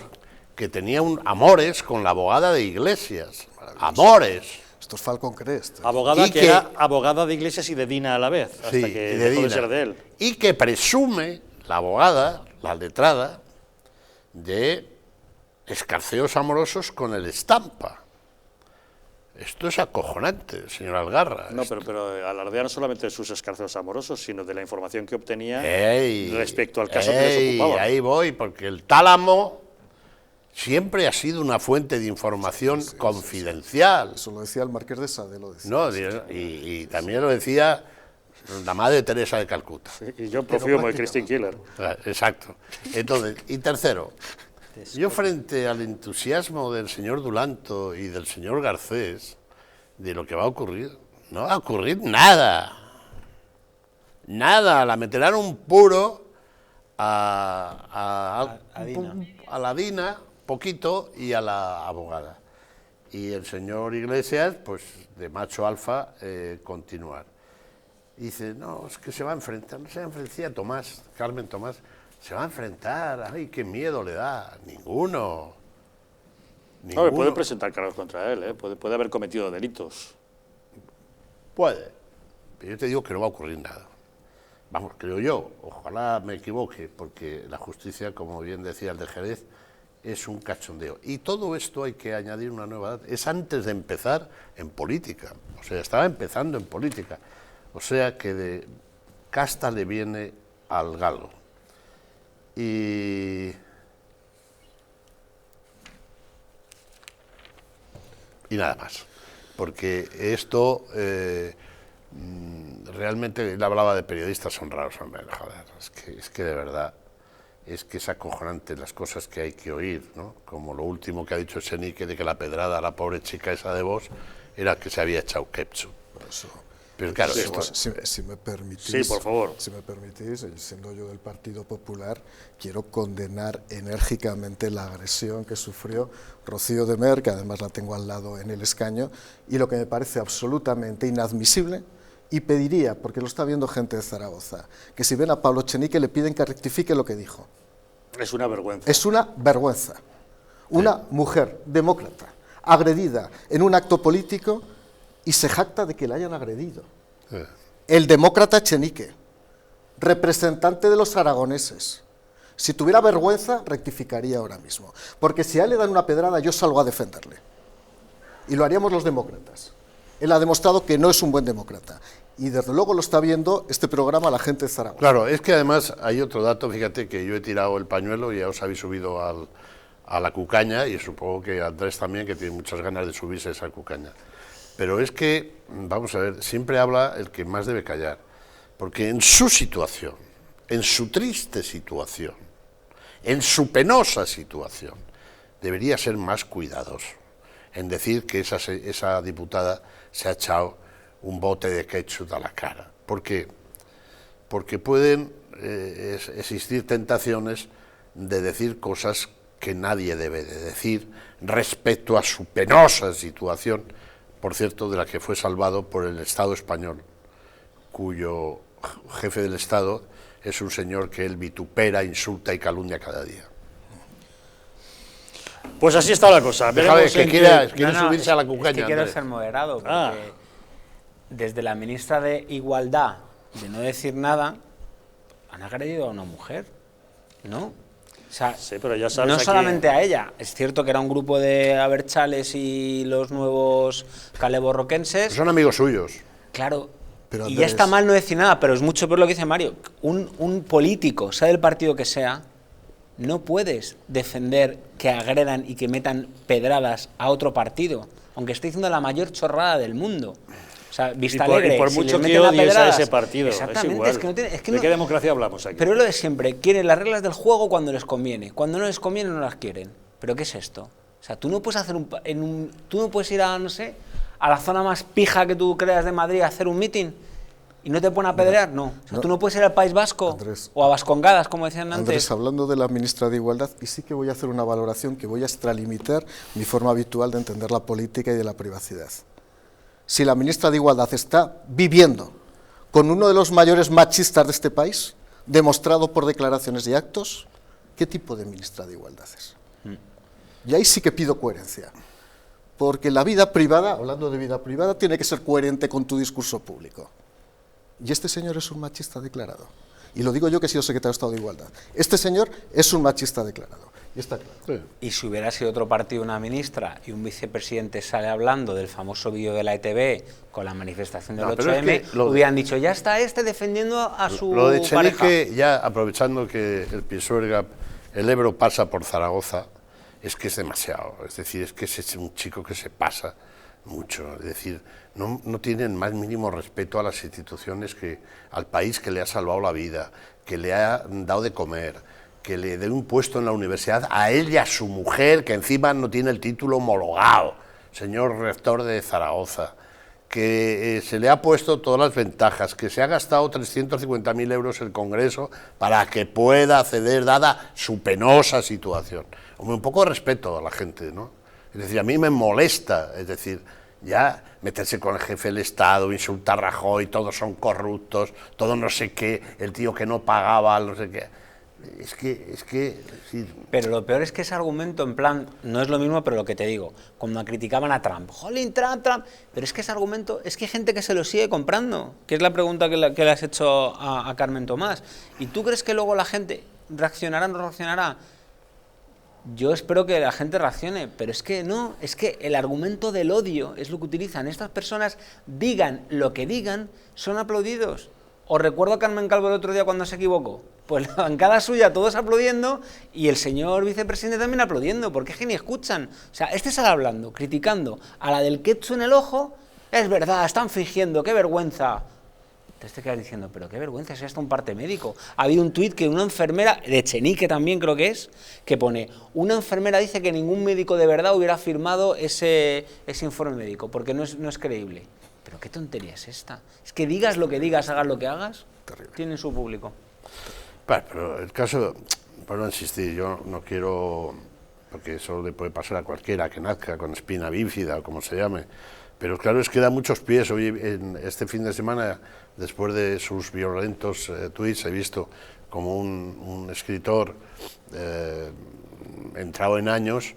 Speaker 7: que tenía amores con la abogada de Iglesias. Amores.
Speaker 3: Esto es Falcon Crest.
Speaker 1: Abogada que era abogada de Iglesias y de Dina a la vez, hasta
Speaker 7: sí,
Speaker 1: que dejó de ser de él.
Speaker 7: Y que presume la abogada, la letrada, de escarceos amorosos con el Stampa. Esto es acojonante, señor Algarra.
Speaker 1: No, pero alardea no solamente de sus escarceos amorosos, sino de la información que obtenía respecto al caso que les ocupaba.
Speaker 7: Ahí voy, porque el tálamo siempre ha sido una fuente de información confidencial.
Speaker 3: Eso lo decía el Marqués de Sade, lo decía.
Speaker 7: No, y también lo decía la madre Teresa de Calcuta.
Speaker 1: Sí, y yo Profumo de Christine Keeler.
Speaker 7: Exacto. Entonces, y tercero, yo frente al entusiasmo del señor Dulanto y del señor Garcés de lo que va a ocurrir, no va a ocurrir nada. Nada, la meterán un puro a la Dina, poquito, y a la abogada. Y el señor Iglesias, pues de macho alfa, continuar. Y dice, no, es que se va a enfrentar, no se va a enfrentar, decía Tomás, Carmen Tomás, se va a enfrentar, ay, qué miedo le da, ninguno.
Speaker 1: No, puede presentar cargos contra él, ¿eh? Puede haber cometido delitos.
Speaker 7: Puede, pero yo te digo que no va a ocurrir nada. Vamos, creo yo, ojalá me equivoque, porque la justicia, como bien decía el de Jerez, es un cachondeo. Y todo esto hay que añadir una nueva edad. Es antes de empezar en política, o sea, estaba empezando en política. O sea que de casta le viene al galo. Y nada más, porque esto realmente, él hablaba de periodistas honrados, hombre, joder, es que de verdad, es que es acojonante las cosas que hay que oír, ¿no? Como lo último que ha dicho Echenique de que la pedrada a la pobre chica esa de Vox era que se había echado ketchup. Pero claro,
Speaker 3: si me permitís,
Speaker 1: sí, por favor.
Speaker 3: Si me permitís, siendo yo del Partido Popular, quiero condenar enérgicamente la agresión que sufrió Rocío de Mer, que además la tengo al lado en el escaño, y lo que me parece absolutamente inadmisible, y pediría, porque lo está viendo gente de Zaragoza, que si ven a Pablo Echenique le piden que rectifique lo que dijo.
Speaker 1: Es una vergüenza.
Speaker 3: Es una vergüenza. Una mujer demócrata, agredida en un acto político, y se jacta de que la hayan agredido. El demócrata Echenique, representante de los aragoneses. Si tuviera vergüenza, rectificaría ahora mismo. Porque si a él le dan una pedrada, yo salgo a defenderle. Y lo haríamos los demócratas. Él ha demostrado que no es un buen demócrata. Y desde luego lo está viendo este programa la gente de Zaragoza.
Speaker 7: Claro, es que además hay otro dato, fíjate que yo he tirado el pañuelo y ya os habéis subido a la cucaña, y supongo que Andrés también, que tiene muchas ganas de subirse a esa cucaña. Pero es que, vamos a ver, siempre habla el que más debe callar, porque en su situación, en su triste situación, en su penosa situación, debería ser más cuidadoso en decir que esa diputada se ha echado un bote de ketchup a la cara. ¿Por qué? Porque pueden existir tentaciones de decir cosas que nadie debe de decir respecto a su penosa situación, por cierto, de la que fue salvado por el Estado español, cuyo jefe del Estado es un señor que él vitupera, insulta y calumnia cada día.
Speaker 1: Pues así está la cosa.
Speaker 7: Déjame que quiere subirse a la cucaña.
Speaker 4: Es que quiero ser moderado, porque desde la ministra de Igualdad, de no decir nada, han agredido a una mujer, ¿no? O sea,
Speaker 1: sí, pero ya sabes,
Speaker 4: no solamente a ella, es cierto que era un grupo de Abertzales y los nuevos caleborroquenses.
Speaker 7: Son amigos suyos.
Speaker 4: Claro,
Speaker 3: pero
Speaker 4: y ya está mal no decir nada, pero es mucho peor lo que dice Mario. Un político, sea del partido que sea, no puedes defender que agredan y que metan pedradas a otro partido, aunque esté diciendo la mayor chorrada del mundo. O sea, Vistalegre,
Speaker 1: y por
Speaker 4: si
Speaker 1: mucho
Speaker 4: les
Speaker 1: que
Speaker 4: meten
Speaker 1: odies
Speaker 4: pedradas,
Speaker 1: a ese partido,
Speaker 4: exactamente,
Speaker 1: es igual.
Speaker 4: es que no tiene, es que
Speaker 1: ¿De
Speaker 4: no,
Speaker 1: qué democracia hablamos aquí?
Speaker 4: pero es lo de siempre, quieren las reglas del juego cuando les conviene, cuando no les conviene no las quieren. ¿Pero qué es esto? O sea, tú no puedes hacer tú no puedes ir a, no sé, a la zona más pija que tú creas de Madrid a hacer un mitin y no te ponen a pedrear, no. O sea, tú no puedes ir al País Vasco,
Speaker 3: Andrés,
Speaker 4: o a Vascongadas, como decían antes.
Speaker 3: Andrés, hablando de la ministra de Igualdad, y sí que voy a hacer una valoración que voy a extralimitar mi forma habitual de entender la política y de la privacidad. Si la ministra de Igualdad está viviendo con uno de los mayores machistas de este país, demostrado por declaraciones y actos, ¿qué tipo de ministra de Igualdad es? Y ahí sí que pido coherencia, porque la vida privada, hablando de vida privada, tiene que ser coherente con tu discurso público. Y este señor es un machista declarado. Y lo digo yo, que he sido secretario de Estado de Igualdad. Este señor es un machista declarado. Y está claro.
Speaker 7: Sí.
Speaker 4: Y si hubiera sido otro partido una ministra y un vicepresidente sale hablando del famoso vídeo de la ETV con la manifestación del 8M,
Speaker 7: es que
Speaker 4: hubieran dicho, ya está defendiendo a su
Speaker 7: Lo de
Speaker 4: pareja.
Speaker 7: Echenique, ya aprovechando que el Pisuerga, el Ebro pasa por Zaragoza, es que es demasiado. Es decir, es que es un chico que se pasa mucho. Es decir, no tienen más mínimo respeto a las instituciones, al país que le ha salvado la vida, que le ha dado de comer, que le dé un puesto en la universidad a él y a su mujer, que encima no tiene el título homologado, señor rector de Zaragoza, que se le ha puesto todas las ventajas, que se ha gastado 350.000 euros el Congreso para que pueda acceder, dada su penosa situación. Hombre, un poco de respeto a la gente, ¿no? Es decir, a mí me molesta, es decir, ya meterse con el jefe del Estado, insultar a Rajoy, todos son corruptos, todo no sé qué, el tío que no pagaba, no sé qué. Es que sí.
Speaker 4: Pero lo peor es que ese argumento, en plan, no es lo mismo, pero lo que te digo, cuando criticaban a Trump, jolín, Trump, pero es que ese argumento, es que hay gente que se lo sigue comprando, que es la pregunta que le has hecho a Carmen Tomás. ¿Y tú crees que luego la gente reaccionará o no reaccionará? Yo espero que la gente reaccione, pero es que no, es que el argumento del odio es lo que utilizan. Estas personas, digan lo que digan, son aplaudidos. Os recuerdo a Carmen Calvo el otro día cuando se equivocó. Pues la bancada suya, todos aplaudiendo, y el señor vicepresidente también aplaudiendo, porque es que ni escuchan. O sea, este sale hablando, criticando a la del ketchup en el ojo, es verdad, están fingiendo, qué vergüenza. Entonces te quedas diciendo, pero qué vergüenza, si hasta un parte médico. Ha habido un tuit que una enfermera, de Echenique también creo que es, que pone, una enfermera dice que ningún médico de verdad hubiera firmado ese informe médico, porque no es creíble. Pero qué tontería es esta. Es que digas lo que digas, hagas lo que hagas, tienen su público.
Speaker 7: Bueno, pero el caso, por no insistir, yo no quiero, porque eso le puede pasar a cualquiera que nazca con espina bífida o como se llame, pero claro, es que da muchos pies. Hoy, en este fin de semana, después de sus violentos tuits, he visto como un escritor entrado en años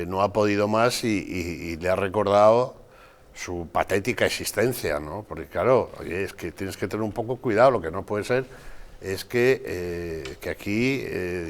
Speaker 7: no ha podido más y le ha recordado su patética existencia, ¿no? Porque claro, oye, es que tienes que tener un poco cuidado, lo que no puede ser es que aquí,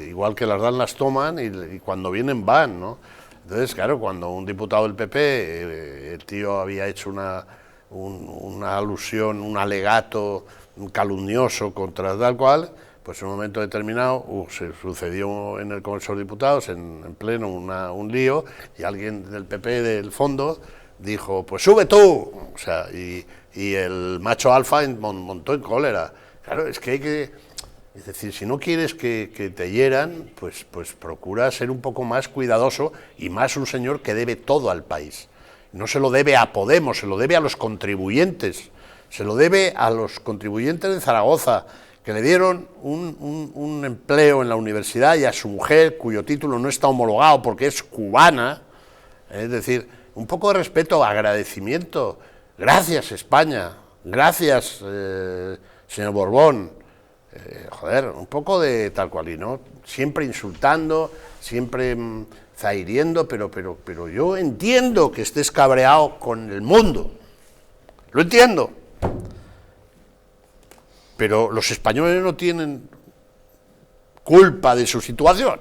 Speaker 7: igual que las dan, las toman y cuando vienen van, ¿no? Entonces, claro, cuando un diputado del PP, el tío había hecho una alusión, un alegato calumnioso contra tal cual, pues en un momento determinado se sucedió en el Congreso de Diputados, en pleno, un lío, y alguien del PP del fondo dijo, pues sube tú, o sea, y el macho alfa montó en cólera. Claro, es que hay que, es decir, si no quieres que te hieran, pues procura ser un poco más cuidadoso, y más un señor que debe todo al país. No se lo debe a Podemos, se lo debe a los contribuyentes, se lo debe a los contribuyentes de Zaragoza, que le dieron un empleo en la universidad, y a su mujer, cuyo título no está homologado porque es cubana. Es decir, un poco de respeto, agradecimiento. Gracias, España. Gracias, señor Borbón. Joder, un poco de tal cual, y no siempre insultando, siempre zahiriendo, pero yo entiendo que estés cabreado con el mundo. Lo entiendo. Pero los españoles no tienen culpa de su situación.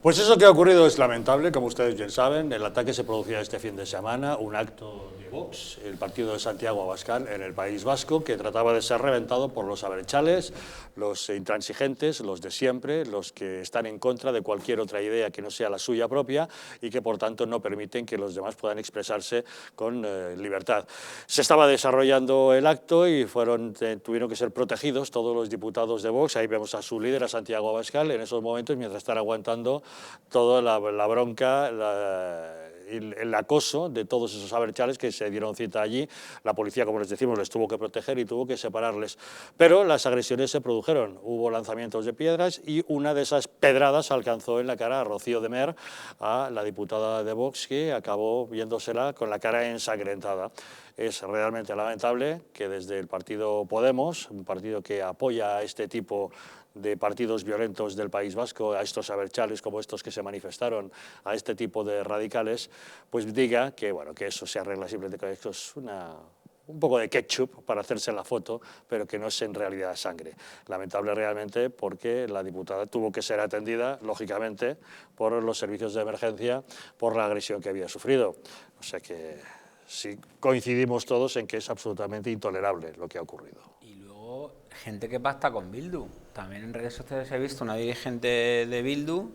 Speaker 1: Pues eso que ha ocurrido es lamentable, como ustedes bien saben. El ataque se producía este fin de semana, un acto de Vox, el partido de Santiago Abascal, en el País Vasco, que trataba de ser reventado por los abertzales, los intransigentes, los de siempre, los que están en contra de cualquier otra idea que no sea la suya propia y que por tanto no permiten que los demás puedan expresarse con libertad. Se estaba desarrollando el acto y tuvieron que ser protegidos todos los diputados de Vox. Ahí vemos a su líder, a Santiago Abascal, en esos momentos, mientras están aguantando toda la bronca, el acoso de todos esos abertzales que se dieron cita allí. La policía, como les decimos, les tuvo que proteger y tuvo que separarles. Pero las agresiones se produjeron. Hubo lanzamientos de piedras y una de esas pedradas alcanzó en la cara a Rocío de Mer, a la diputada de Vox, que acabó viéndosela con la cara ensangrentada. Es realmente lamentable que desde el partido Podemos, un partido que apoya a este tipo de partidos violentos del País Vasco, a estos abertzales como estos que se manifestaron, a este tipo de radicales, pues diga que, bueno, que eso se arregla simplemente con esto, es un poco de ketchup para hacerse la foto, pero que no es en realidad sangre. Lamentable realmente, porque la diputada tuvo que ser atendida, lógicamente, por los servicios de emergencia por la agresión que había sufrido. O sea que sí coincidimos todos en que es absolutamente intolerable lo que ha ocurrido.
Speaker 4: Y luego, gente que pacta con Bildu. También en redes sociales he visto una dirigente de Bildu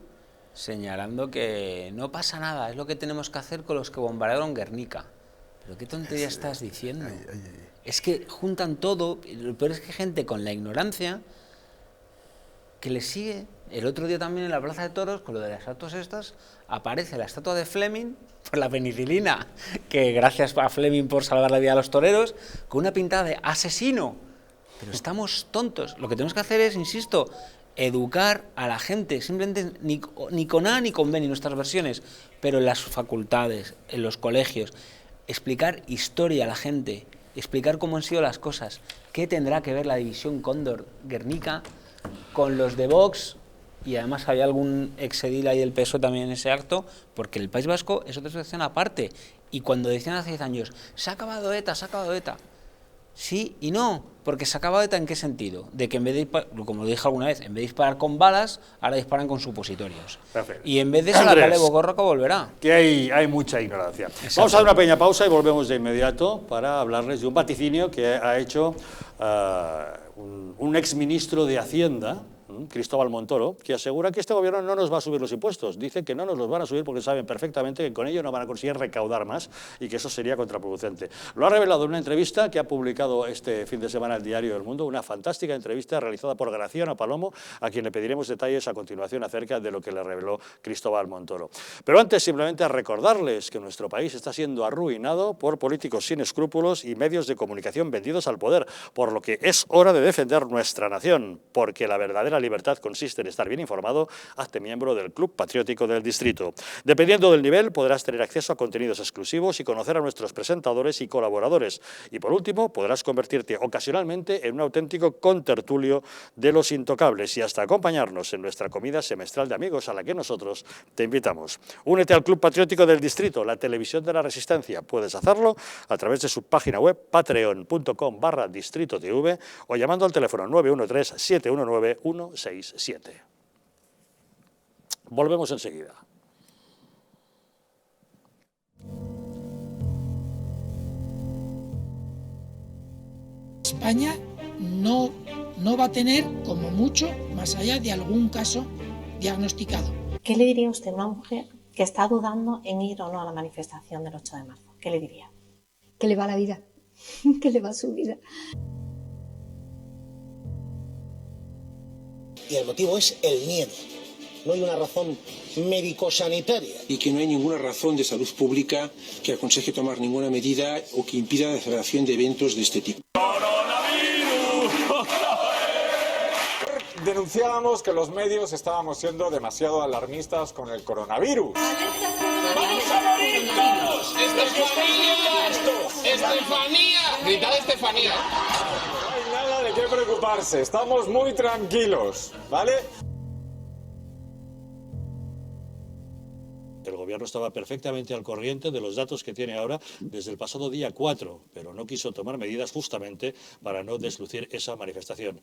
Speaker 4: señalando que no pasa nada, es lo que tenemos que hacer con los que bombardearon Guernica. ¿Pero qué tontería estás diciendo? Es que juntan todo, y lo peor es que hay gente con la ignorancia que les sigue. El otro día también en la Plaza de Toros, con lo de las estatuas estas, aparece la estatua de Fleming por la penicilina, que gracias a Fleming por salvar la vida a los toreros, con una pintada de asesino. Pero estamos tontos. Lo que tenemos que hacer es, insisto, educar a la gente, simplemente ni con A ni con B, ni nuestras versiones, pero en las facultades, en los colegios, explicar historia a la gente, explicar cómo han sido las cosas, qué tendrá que ver la división Cóndor Guernica con los de Vox, y además había algún exedil ahí del PSOE también en ese acto, porque el País Vasco es otra situación aparte. Y cuando decían hace 10 años, se ha acabado ETA, se ha acabado ETA. Sí y no, porque se ha acabado ETA ¿en qué sentido? De que en vez de, como lo dije alguna vez, en vez de disparar con balas, ahora disparan con supositorios.
Speaker 1: Perfecto.
Speaker 4: Y en vez de eso, la Kale Borroka volverá.
Speaker 1: Que hay mucha ignorancia. Vamos a dar una pequeña pausa y volvemos de inmediato para hablarles de un vaticinio que ha hecho un exministro de Hacienda, Cristóbal Montoro, que asegura que este gobierno no nos va a subir los impuestos. Dice que no nos los van a subir porque saben perfectamente que con ello no van a conseguir recaudar más y que eso sería contraproducente. Lo ha revelado en una entrevista que ha publicado este fin de semana el Diario del Mundo, una fantástica entrevista realizada por Graciano Palomo, a quien le pediremos detalles a continuación acerca de lo que le reveló Cristóbal Montoro. Pero antes, simplemente recordarles que nuestro país está siendo arruinado por políticos sin escrúpulos y medios de comunicación vendidos al poder, por lo que es hora de defender nuestra nación, porque la verdadera libertad consiste en estar bien informado. Hazte miembro del Club Patriótico del Distrito. Dependiendo del nivel, podrás tener acceso a contenidos exclusivos y conocer a nuestros presentadores y colaboradores. Y por último, podrás convertirte ocasionalmente en un auténtico contertulio de los intocables y hasta acompañarnos en nuestra comida semestral de amigos a la que nosotros te invitamos. Únete al Club Patriótico del Distrito, la televisión de la Resistencia. Puedes hacerlo a través de su página web patreon.com/distritotv o llamando al teléfono 913-719-167. Volvemos enseguida.
Speaker 8: España no va a tener, como mucho, más allá de algún caso diagnosticado.
Speaker 9: ¿Qué le diría usted a una mujer que está dudando en ir o no a la manifestación del 8 de marzo? ¿Qué le diría?
Speaker 10: Que le va la vida, que le va su vida.
Speaker 11: Y el motivo es el miedo. No hay una razón médico-sanitaria.
Speaker 12: Y que no hay ninguna razón de salud pública que aconseje tomar ninguna medida o que impida la celebración de eventos de este tipo.
Speaker 13: Denunciábamos que los medios estábamos siendo demasiado alarmistas con el coronavirus.
Speaker 14: ¡Vamos a morir todos! ¡Estefanía! ¡Estefanía! ¡Gritad Estefanía!
Speaker 13: No hay nada de qué preocuparse, estamos muy tranquilos, ¿vale?
Speaker 1: El gobierno estaba perfectamente al corriente de los datos que tiene ahora desde el pasado día 4, pero no quiso tomar medidas justamente para no deslucir esa manifestación.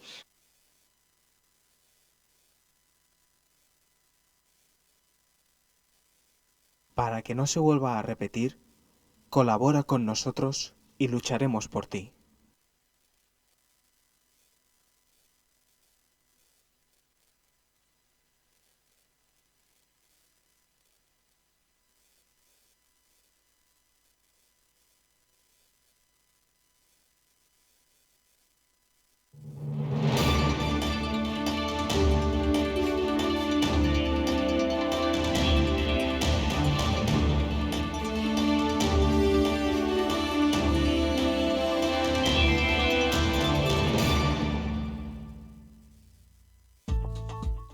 Speaker 15: Para que no se vuelva a repetir, colabora con nosotros y lucharemos por ti.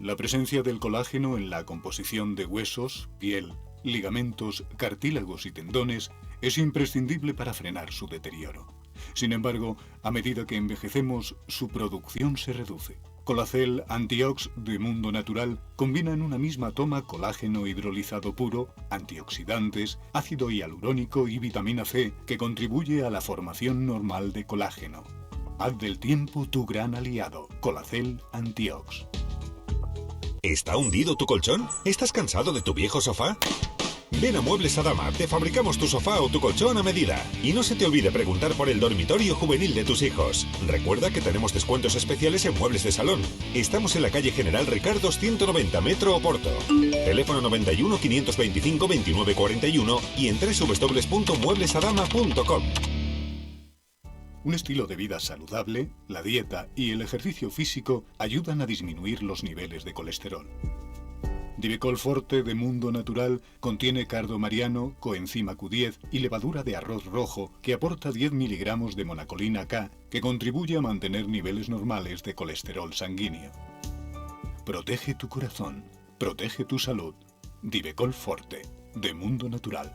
Speaker 16: La presencia del colágeno en la composición de huesos, piel, ligamentos, cartílagos y tendones es imprescindible para frenar su deterioro. Sin embargo, a medida que envejecemos, su producción se reduce. Colacel Antiox de Mundo Natural combina en una misma toma colágeno hidrolizado puro, antioxidantes, ácido hialurónico y vitamina C que contribuye a la formación normal de colágeno. Haz del tiempo tu gran aliado. Colacel Antiox.
Speaker 17: ¿Está hundido tu colchón? ¿Estás cansado de tu viejo sofá? Ven a Muebles Adama, te fabricamos tu sofá o tu colchón a medida. Y no se te olvide preguntar por el dormitorio juvenil de tus hijos. Recuerda que tenemos descuentos especiales en muebles de salón. Estamos en la calle General Ricardos 190, Metro Oporto. Teléfono 91 525 2941 y en www.mueblesadama.com.
Speaker 16: Un estilo de vida saludable, la dieta y el ejercicio físico ayudan a disminuir los niveles de colesterol. Divecol Forte de Mundo Natural contiene cardo mariano, coenzima Q10 y levadura de arroz rojo que aporta 10 miligramos de monacolina K que contribuye a mantener niveles normales de colesterol sanguíneo. Protege tu corazón, protege tu salud. Divecol Forte de Mundo Natural.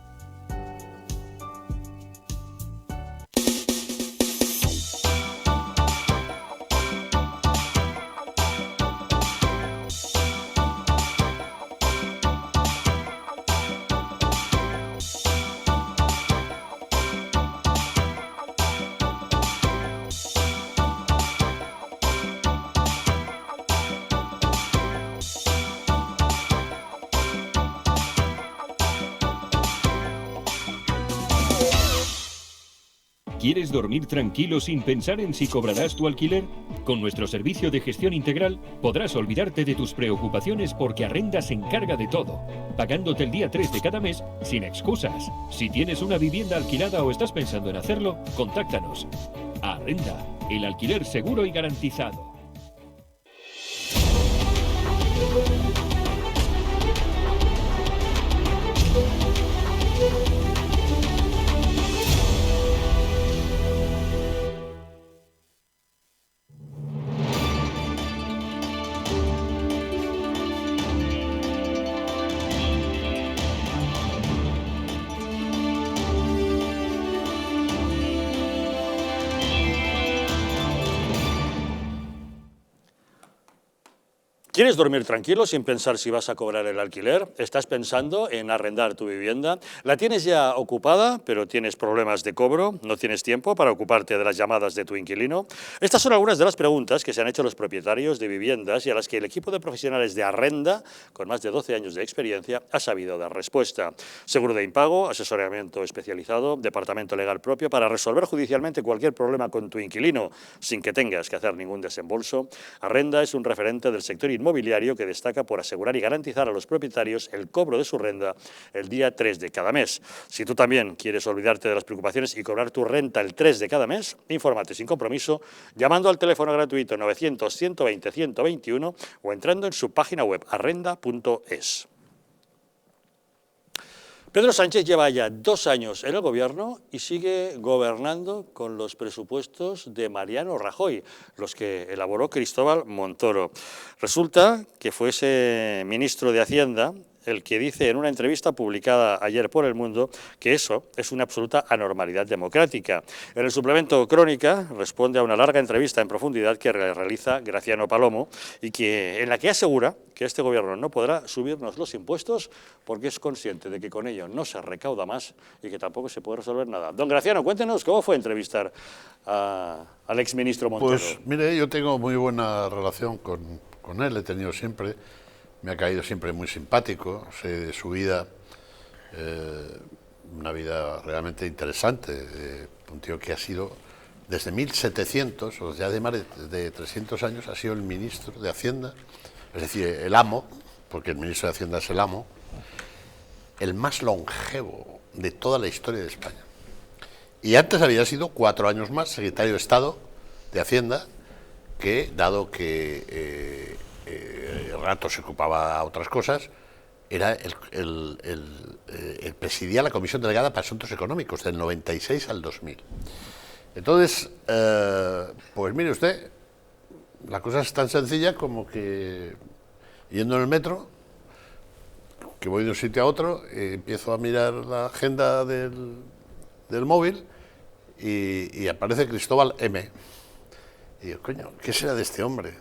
Speaker 18: ¿Quieres dormir tranquilo sin pensar en si cobrarás tu alquiler? Con nuestro servicio de gestión integral podrás olvidarte de tus preocupaciones porque Arrenda se encarga de todo, pagándote el día 3 de cada mes sin excusas. Si tienes una vivienda alquilada o estás pensando en hacerlo, contáctanos. Arrenda, el alquiler seguro y garantizado.
Speaker 1: ¿Quieres dormir tranquilo sin pensar si vas a cobrar el alquiler? ¿Estás pensando en arrendar tu vivienda? ¿La tienes ya ocupada, pero tienes problemas de cobro? ¿No tienes tiempo para ocuparte de las llamadas de tu inquilino? Estas son algunas de las preguntas que se han hecho los propietarios de viviendas y a las que el equipo de profesionales de Arrenda, con más de 12 años de experiencia, ha sabido dar respuesta. Seguro de impago, asesoramiento especializado, departamento legal propio para resolver judicialmente cualquier problema con tu inquilino sin que tengas que hacer ningún desembolso. Arrenda es un referente del sector inmobiliario que destaca por asegurar y garantizar a los propietarios el cobro de su renta el día 3 de cada mes. Si tú también quieres olvidarte de las preocupaciones y cobrar tu renta el 3 de cada mes, infórmate sin compromiso llamando al teléfono gratuito 900-120-121 o entrando en su página web arrenda.es. Pedro Sánchez lleva ya 2 años en el gobierno y sigue gobernando con los presupuestos de Mariano Rajoy, los que elaboró Cristóbal Montoro. Resulta que fue ese ministro de Hacienda el que dice en una entrevista publicada ayer por El Mundo que eso es una absoluta anormalidad democrática. En el suplemento Crónica responde a una larga entrevista en profundidad que realiza Graciano Palomo y en la que asegura que este gobierno no podrá subirnos los impuestos porque es consciente de que con ello no se recauda más y que tampoco se puede resolver nada. Don Graciano, cuéntenos cómo fue entrevistar al exministro Montoro.
Speaker 7: Pues mire, yo tengo muy buena relación con él, he tenido siempre. Me ha caído siempre muy simpático, sé de su vida, una vida realmente interesante, un tío que ha sido desde 1700, o sea, de más de 300 años, ha sido el ministro de Hacienda, es decir, el amo, porque el ministro de Hacienda es el amo, el más longevo de toda la historia de España. Y antes había sido 4 años más secretario de Estado de Hacienda, que, dado que el rato se ocupaba a otras cosas, era el presidía la Comisión Delegada para Asuntos Económicos del 96 al 2000. Entonces, pues mire usted, la cosa es tan sencilla como que yendo en el metro, que voy de un sitio a otro, empiezo a mirar la agenda del móvil y aparece Cristóbal M. Y digo, coño, ¿qué será de este hombre?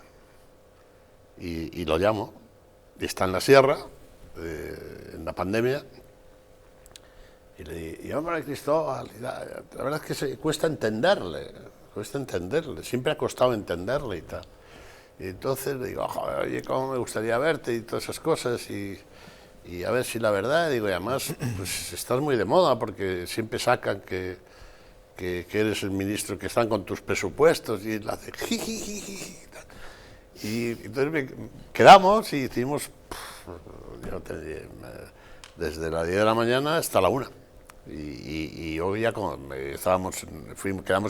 Speaker 7: Y lo llamo, y está en la sierra, en la pandemia, y le digo, hombre, Cristóbal, la verdad es que cuesta entenderle, siempre ha costado entenderle y tal. Y entonces le digo, oye, cómo me gustaría verte y todas esas cosas, y a ver si la verdad, digo, y además, pues estás muy de moda, porque siempre sacan que eres el ministro, que están con tus presupuestos, y él hace jijijiji. Y entonces quedamos y hicimos, desde las 10 de la mañana hasta la 1. Y hoy ya quedamos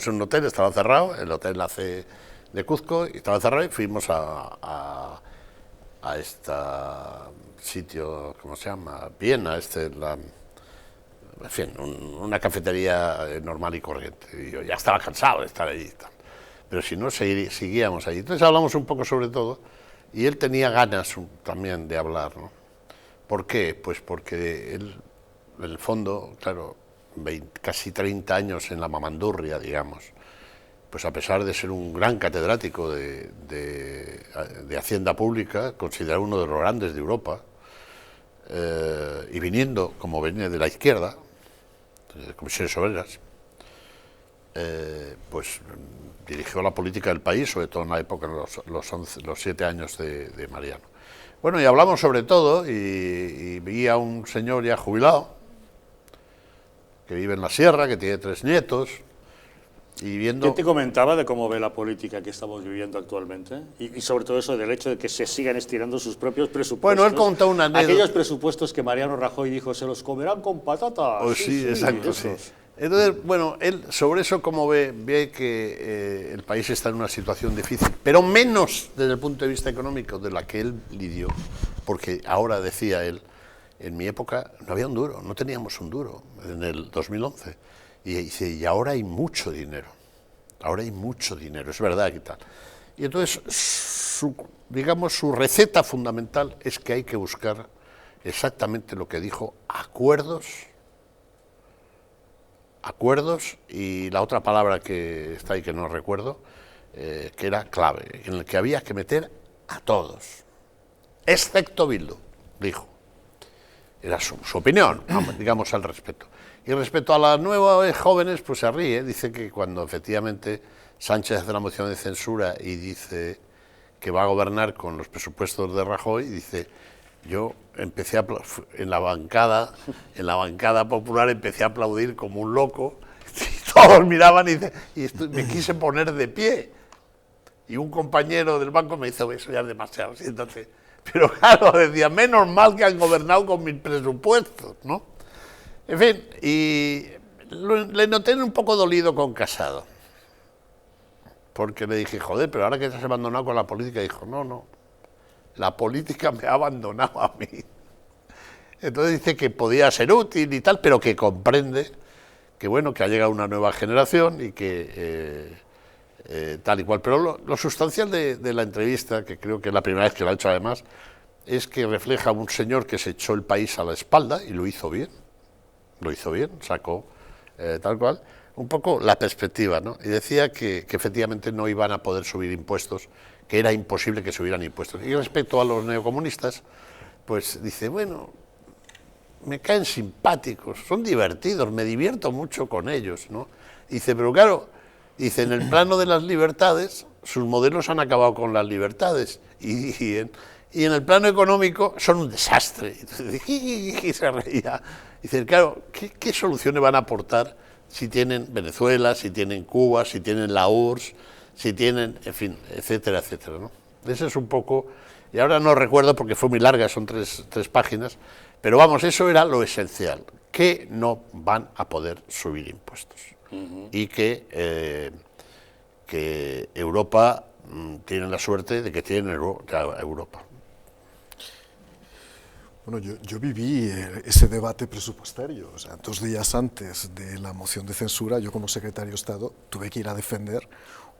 Speaker 7: en un hotel, estaba cerrado, el hotel AC de Cuzco, y estaba cerrado, y fuimos a este sitio, ¿cómo se llama? Viena, en fin, una cafetería normal y corriente. Y yo ya estaba cansado de estar allí y tal. Pero si no, seguíamos allí. Entonces hablamos un poco sobre todo, y él tenía ganas también de hablar, ¿no? ¿Por qué? Pues porque él, en el fondo, claro, casi 30 años en la mamandurria, digamos, pues a pesar de ser un gran catedrático de Hacienda Pública, considerado uno de los grandes de Europa, y viniendo, como venía de la izquierda, de Comisiones Obreras, pues dirigió la política del país, sobre todo en la época, los 7 años de Mariano. Bueno, y hablamos sobre todo, y vi a un señor ya jubilado, que vive en la sierra, que tiene 3 nietos, Y viendo...
Speaker 1: ¿Qué te comentaba de cómo ve la política que estamos viviendo actualmente? Y sobre todo eso del hecho de que se sigan estirando sus propios presupuestos.
Speaker 7: Bueno, él contó una anécdota.
Speaker 1: Aquellos presupuestos que Mariano Rajoy dijo, se los comerán con patatas.
Speaker 7: Oh, sí, exacto, sí. Entonces, bueno, él sobre eso como ve que el país está en una situación difícil, pero menos desde el punto de vista económico de la que él lidió, porque ahora decía él, en mi época no había un duro, no teníamos un duro en el 2011. Y dice, y ahora hay mucho dinero, es verdad que tal. Y entonces, digamos, su receta fundamental es que hay que buscar exactamente lo que dijo, acuerdos, y la otra palabra que está ahí que no recuerdo, que era clave, en el que había que meter a todos, excepto Bildu, dijo. Era su opinión, digamos, al respecto. Y respecto a las nuevas jóvenes, pues se ríe, dice que cuando efectivamente Sánchez hace la moción de censura y dice que va a gobernar con los presupuestos de Rajoy, dice, yo empecé en la bancada popular empecé a aplaudir como un loco, y todos miraban y me quise poner de pie. Y un compañero del banco me dice, eso ya es demasiado, siéntate. Pero claro, decía, menos mal que han gobernado con mis presupuestos, ¿no? En fin, y le noté un poco dolido con Casado, porque le dije, joder, pero ahora que te has abandonado con la política, dijo, no, la política me ha abandonado a mí. Entonces dice que podía ser útil y tal, pero que comprende que bueno, que ha llegado una nueva generación y que tal y cual. Pero lo sustancial de la entrevista, que creo que es la primera vez que lo ha hecho además, es que refleja a un señor que se echó el país a la espalda y lo hizo bien, sacó tal cual, un poco la perspectiva, ¿no? Y decía que efectivamente no iban a poder subir impuestos, que era imposible que subieran impuestos. Y respecto a los neocomunistas, pues dice, bueno, me caen simpáticos, son divertidos, me divierto mucho con ellos, ¿no? Dice, pero claro, dice, en el plano de las libertades, sus modelos han acabado con las libertades, y en el plano económico son un desastre. Y se reía. Dice, claro, ¿qué soluciones van a aportar si tienen Venezuela, si tienen Cuba, si tienen la URSS, si tienen, en fin, etcétera, etcétera, ¿no? Ese es un poco, y ahora no recuerdo porque fue muy larga, son tres páginas, pero vamos, eso era lo esencial, que no van a poder subir impuestos. Y que Europa tiene la suerte de que tiene Europa.
Speaker 3: Bueno, yo viví ese debate presupuestario, o sea, 2 días antes de la moción de censura, yo como secretario de Estado tuve que ir a defender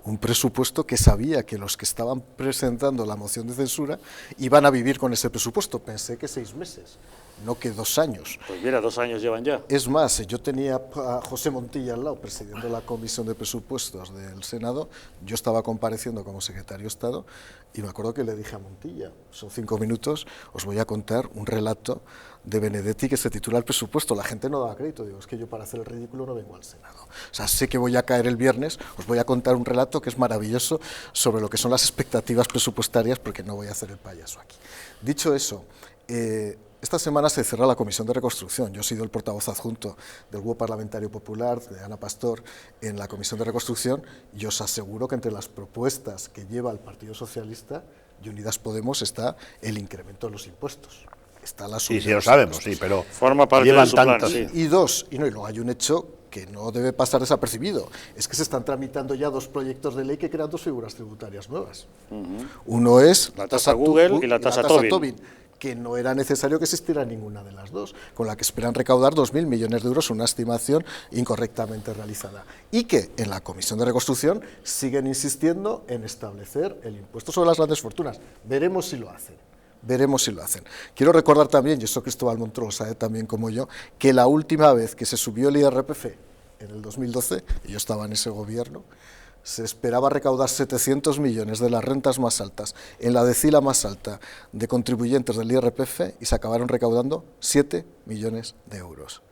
Speaker 3: un presupuesto que sabía que los que estaban presentando la moción de censura iban a vivir con ese presupuesto. Pensé que 6 meses, no que 2 años.
Speaker 1: Pues mira, 2 años llevan ya.
Speaker 3: Es más, yo tenía a José Montilla al lado, presidiendo la Comisión de Presupuestos del Senado, yo estaba compareciendo como secretario de Estado, y me acuerdo que le dije a Montilla, son 5 minutos, os voy a contar un relato de Benedetti que se titula El presupuesto. La gente no daba crédito, digo, es que yo para hacer el ridículo no vengo al Senado. O sea, sé que voy a caer el viernes, os voy a contar un relato que es maravilloso sobre lo que son las expectativas presupuestarias, porque no voy a hacer el payaso aquí. Dicho eso, esta semana se cerró la Comisión de Reconstrucción. Yo he sido el portavoz adjunto del Grupo Parlamentario Popular, de Ana Pastor, en la Comisión de Reconstrucción, y os aseguro que entre las propuestas que lleva el Partido Socialista y Unidas Podemos está el incremento de los impuestos. Está la subida.
Speaker 7: Sí, lo sabemos, sí, pero
Speaker 1: forma parte
Speaker 7: llevan
Speaker 1: de su plan,
Speaker 7: tantas.
Speaker 1: sí.
Speaker 3: Y luego hay un hecho que no debe pasar desapercibido, es que se están tramitando ya 2 proyectos de ley que crean 2 figuras tributarias nuevas. Uno es
Speaker 1: la tasa Google y la tasa Tobin,
Speaker 3: que no era necesario que existiera ninguna de las dos, con la que esperan recaudar 2.000 millones de euros, una estimación incorrectamente realizada. Y que en la Comisión de Reconstrucción siguen insistiendo en establecer el impuesto sobre las grandes fortunas. Veremos si lo hacen. Quiero recordar también, y eso Cristóbal Montoro lo sabe también como yo, que la última vez que se subió el IRPF, en el 2012, y yo estaba en ese gobierno, se esperaba recaudar 700 millones de las rentas más altas, en la decila más alta de contribuyentes del IRPF, y se acabaron recaudando 7 millones de euros.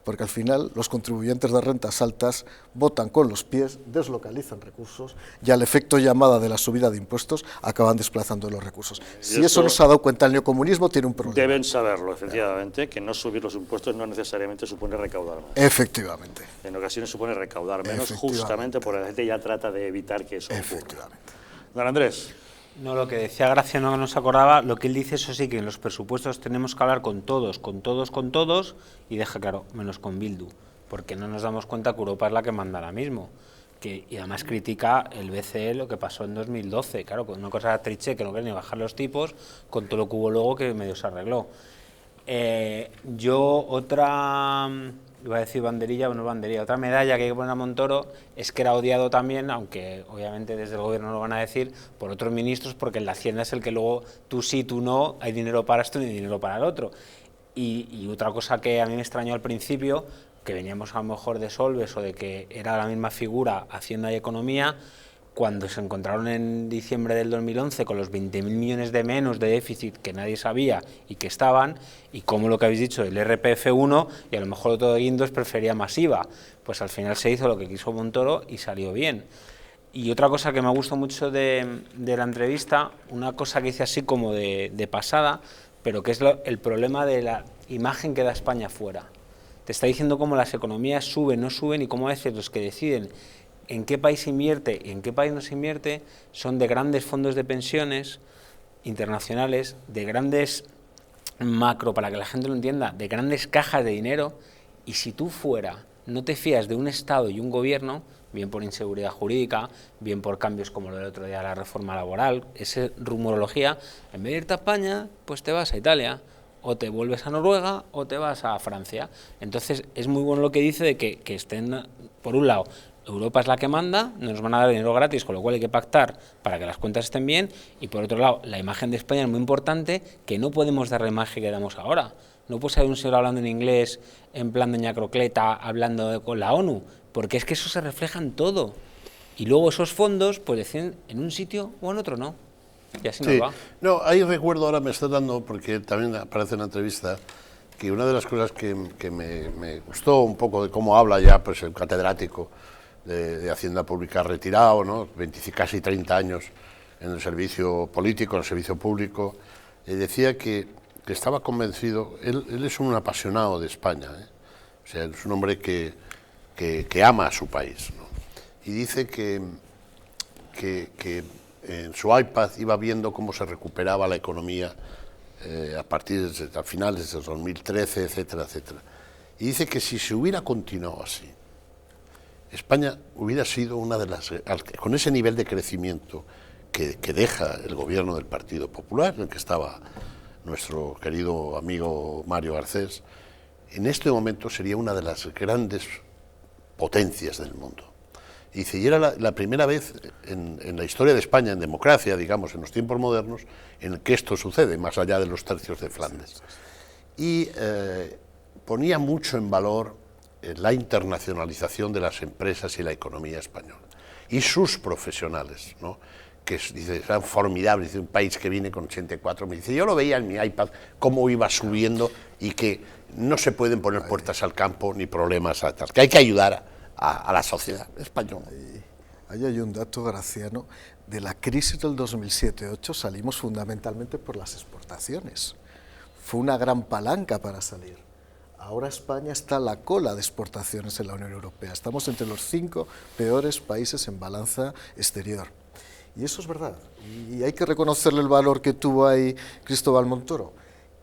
Speaker 3: porque al final los contribuyentes de rentas altas votan con los pies, deslocalizan recursos y al efecto llamada de la subida de impuestos acaban desplazando los recursos. Si eso no se ha dado cuenta el neocomunismo, tiene un problema.
Speaker 1: Deben saberlo, efectivamente, que no subir los impuestos no necesariamente supone recaudar más.
Speaker 3: Efectivamente.
Speaker 1: En ocasiones supone recaudar menos, justamente porque la gente ya trata de evitar que eso ocurra. Don Andrés.
Speaker 4: No, lo que decía Graciano, que no se acordaba, lo que él dice, eso sí, que en los presupuestos tenemos que hablar con todos, y deja claro, menos con Bildu, porque no nos damos cuenta que Europa es la que manda ahora mismo. Y además critica el BCE lo que pasó en 2012, claro, con una cosa triche que no quiere ni bajar los tipos, con todo lo que hubo luego que medio se arregló. Iba a decir banderilla, bueno, banderilla. Otra medalla que hay que poner a Montoro es que era odiado también, aunque obviamente desde el gobierno no lo van a decir, por otros ministros, porque en la Hacienda es el que luego tú sí, tú no, hay dinero para esto ni dinero para el otro. Y otra cosa que a mí me extrañó al principio, que veníamos a lo mejor de Solbes o de que era la misma figura Hacienda y Economía, cuando se encontraron en diciembre del 2011 con los 20.000 millones de menos de déficit que nadie sabía y que estaban, y como lo que habéis dicho, el RPF1, y a lo mejor todo Guindos prefería más IVA, pues al final se hizo lo que quiso Montoro y salió bien. Y otra cosa que me gustó mucho de la entrevista, una cosa que hice así como de pasada, pero que es el problema de la imagen que da España fuera. Te está diciendo cómo las economías suben, no suben, y cómo a veces los que deciden en qué país se invierte y en qué país no se invierte son de grandes fondos de pensiones internacionales, de grandes macro, para que la gente lo entienda, de grandes cajas de dinero, y si tú fuera no te fías de un Estado y un gobierno, bien por inseguridad jurídica, bien por cambios como lo del otro día, la reforma laboral, esa rumorología, en vez de irte a España, pues te vas a Italia, o te vuelves a Noruega, o te vas a Francia. Entonces es muy bueno lo que dice de que estén, por un lado, Europa es la que manda, no nos van a dar dinero gratis, con lo cual hay que pactar para que las cuentas estén bien, y por otro lado, la imagen de España es muy importante, que no podemos dar la imagen que damos ahora. No puede ser un señor hablando en inglés, en plan doña Crocleta, hablando con la ONU, porque es que eso se refleja en todo. Y luego esos fondos, pues deciden en un sitio o en otro no. Y así nos va.
Speaker 7: No, ahí recuerdo, ahora me está dando, porque también aparece en la entrevista, que una de las cosas que me gustó un poco de cómo habla ya pues el catedrático de Hacienda Pública retirado, ¿no? Casi 30 años en el servicio político, en el servicio público, decía que estaba convencido, él es un apasionado de España, o sea, es un hombre que ama a su país, ¿no? Y dice que en su iPad iba viendo cómo se recuperaba la economía a partir de finales de 2013, etcétera, etcétera. Y dice que si se hubiera continuado así, España hubiera sido una de las, con ese nivel de crecimiento que deja el gobierno del Partido Popular, en el que estaba nuestro querido amigo Mario Garcés, en este momento sería una de las grandes potencias del mundo. Y dice, y era la primera vez en la historia de España, en democracia, digamos, en los tiempos modernos, en que esto sucede, más allá de los tercios de Flandes. Y ponía mucho en valor la internacionalización de las empresas y la economía española. Y sus profesionales, ¿no? Que dice, eran formidables, dice, un país que viene con 84, me dice, yo lo veía en mi iPad, cómo iba subiendo y que no se pueden poner puertas al campo ni problemas a tal, que hay que ayudar a la sociedad española.
Speaker 3: Ahí hay un dato, Graciano, de la crisis del 2007-2008 salimos fundamentalmente por las exportaciones. Fue una gran palanca para salir. Ahora España está a la cola de exportaciones en la Unión Europea. Estamos entre los 5 peores países en balanza exterior. Y eso es verdad. Y hay que reconocerle el valor que tuvo ahí Cristóbal Montoro.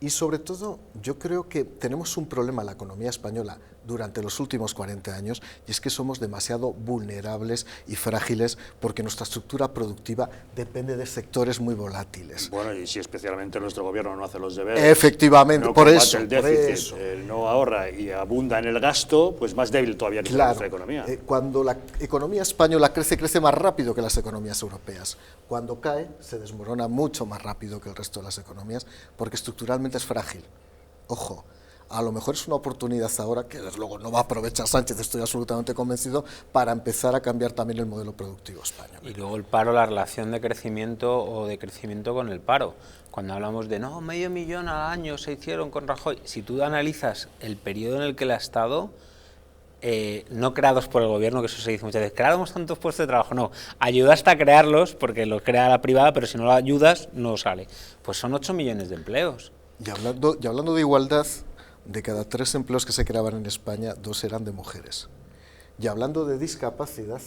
Speaker 3: Y sobre todo, yo creo que tenemos un problema en la economía española durante los últimos 40 años, y es que somos demasiado vulnerables y frágiles porque nuestra estructura productiva depende de sectores muy volátiles.
Speaker 1: Bueno, y si especialmente nuestro gobierno no hace los deberes,
Speaker 3: efectivamente,
Speaker 1: no
Speaker 3: por
Speaker 1: combate
Speaker 3: eso,
Speaker 1: el déficit, no ahorra y abunda en el gasto, pues más débil todavía que nuestra economía.
Speaker 3: Cuando la economía española crece más rápido que las economías europeas. Cuando cae, se desmorona mucho más rápido que el resto de las economías, porque estructuralmente es frágil. Ojo, A lo mejor es una oportunidad ahora, que desde luego no va a aprovechar Sánchez, estoy absolutamente convencido, para empezar a cambiar también el modelo productivo español.
Speaker 4: Y luego el paro, la relación de crecimiento o de crecimiento con el paro. Cuando hablamos de, no, 500.000 al año se hicieron con Rajoy, si tú analizas el periodo en el que él ha estado, no creados por el gobierno, que eso se dice muchas veces, creamos tantos puestos de trabajo, no, ayudaste a crearlos porque los crea la privada, pero si no lo ayudas, no sale. Pues son 8 millones de empleos.
Speaker 3: Y hablando de igualdad, de cada 3 empleos que se creaban en España, 2 eran de mujeres. Y hablando de discapacidad,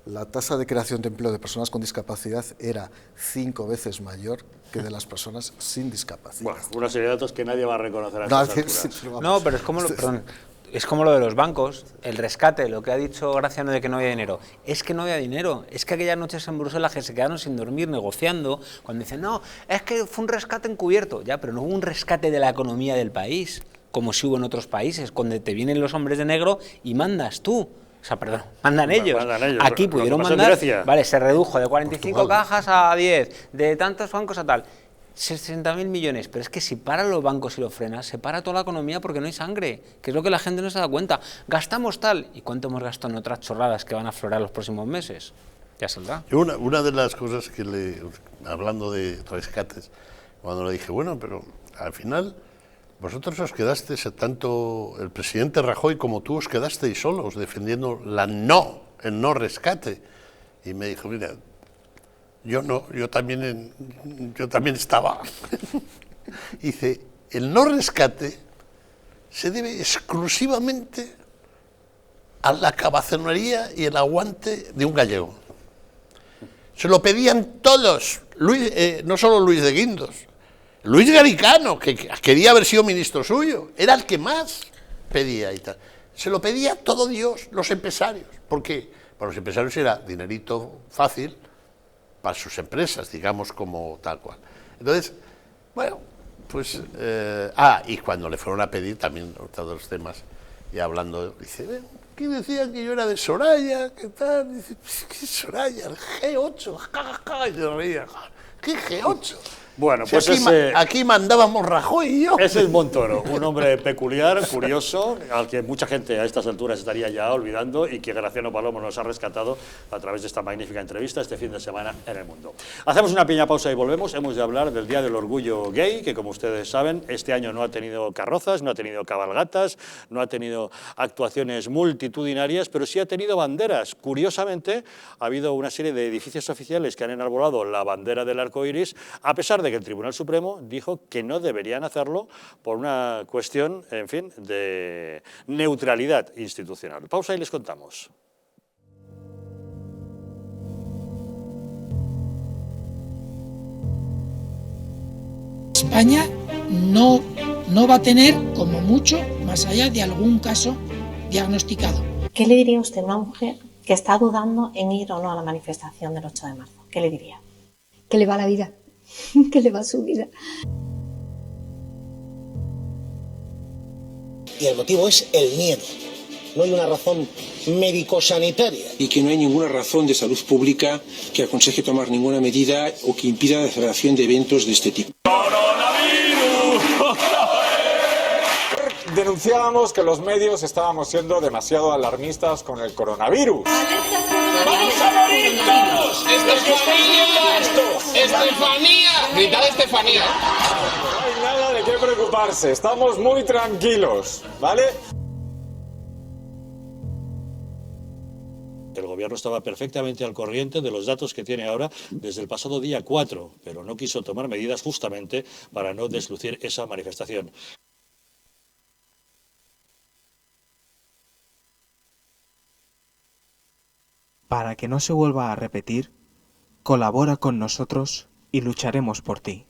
Speaker 3: la tasa de creación de empleo de personas con discapacidad era 5 veces mayor que de las personas sin discapacidad.
Speaker 1: Bueno, una serie de datos que nadie va a reconocer a
Speaker 3: No,
Speaker 1: estas alturas.
Speaker 4: No, pero es como es como lo de los bancos, el rescate, lo que ha dicho Graciano de que no había dinero. Es que no había dinero, es que aquellas noches en Bruselas que se quedaron sin dormir negociando, cuando dicen, no, es que fue un rescate encubierto, ya, pero no hubo un rescate de la economía del país, como si hubo en otros países, cuando te vienen los hombres de negro y mandas tú. O sea, perdón, mandan ellos. Aquí pudieron mandar, vale, se redujo de 45 cajas a 10, de tantos bancos a tal. 60.000 millones, pero es que si paran los bancos y los frenas, se para toda la economía porque no hay sangre, que es lo que la gente no se da cuenta. Gastamos tal, ¿y cuánto hemos gastado en otras chorradas que van a aflorar los próximos meses? Ya saldrá.
Speaker 7: Una de las cosas que hablando de rescates, cuando le dije, bueno, pero al final vosotros os quedasteis, tanto el presidente Rajoy como tú os quedasteis solos defendiendo el no rescate. Y me dijo, mira, yo también estaba. Dice, el no rescate se debe exclusivamente a la cabezonería y el aguante de un gallego. Se lo pedían todos, no solo Luis de Guindos, Luis Garicano, que quería haber sido ministro suyo, era el que más pedía y tal. Se lo pedía todo Dios, los empresarios. ¿Por qué? Para los empresarios era dinerito fácil, para sus empresas, digamos, como tal cual. Entonces, bueno, pues... y cuando le fueron a pedir, también, todos los temas, y hablando, dice, ¿qué decían que yo era de Soraya? ¿Qué tal? Dice, ¿qué Soraya? El G8, jajaja, y yo reía, ¿qué G8?
Speaker 1: Bueno, pues
Speaker 7: aquí mandábamos Rajoy y yo.
Speaker 1: Ese es Montoro, un hombre peculiar, curioso, al que mucha gente a estas alturas estaría ya olvidando y que Graciano Palomo nos ha rescatado a través de esta magnífica entrevista este fin de semana en El Mundo. Hacemos una pequeña pausa y volvemos. Hemos de hablar del Día del Orgullo Gay, que como ustedes saben, este año no ha tenido carrozas, no ha tenido cabalgatas, no ha tenido actuaciones multitudinarias, pero sí ha tenido banderas. Curiosamente, ha habido una serie de edificios oficiales que han enarbolado la bandera del arco iris, a pesar de que el Tribunal Supremo dijo que no deberían hacerlo por una cuestión, en fin, de neutralidad institucional. Pausa y les contamos.
Speaker 8: España no va a tener, como mucho, más allá de algún caso diagnosticado.
Speaker 9: ¿Qué le diría usted a una mujer que está dudando en ir o no a la manifestación del 8 de marzo? ¿Qué le diría?
Speaker 10: Que le va la vida. Que le va su vida.
Speaker 11: Y el motivo es el miedo. No hay una razón médico-sanitaria.
Speaker 12: Y que no hay ninguna razón de salud pública que aconseje tomar ninguna medida o que impida la celebración de eventos de este tipo.
Speaker 13: Denunciábamos que los medios estábamos siendo demasiado alarmistas con el coronavirus.
Speaker 14: ¡Vamos a morir todos! ¡Estefanía! ¡Estefanía! ¡Gritad Estefanía!
Speaker 13: No hay nada de qué preocuparse, estamos muy tranquilos, ¿vale?
Speaker 1: El gobierno estaba perfectamente al corriente de los datos que tiene ahora desde el pasado día 4, pero no quiso tomar medidas justamente para no deslucir esa manifestación.
Speaker 15: Para que no se vuelva a repetir, colabora con nosotros y lucharemos por ti.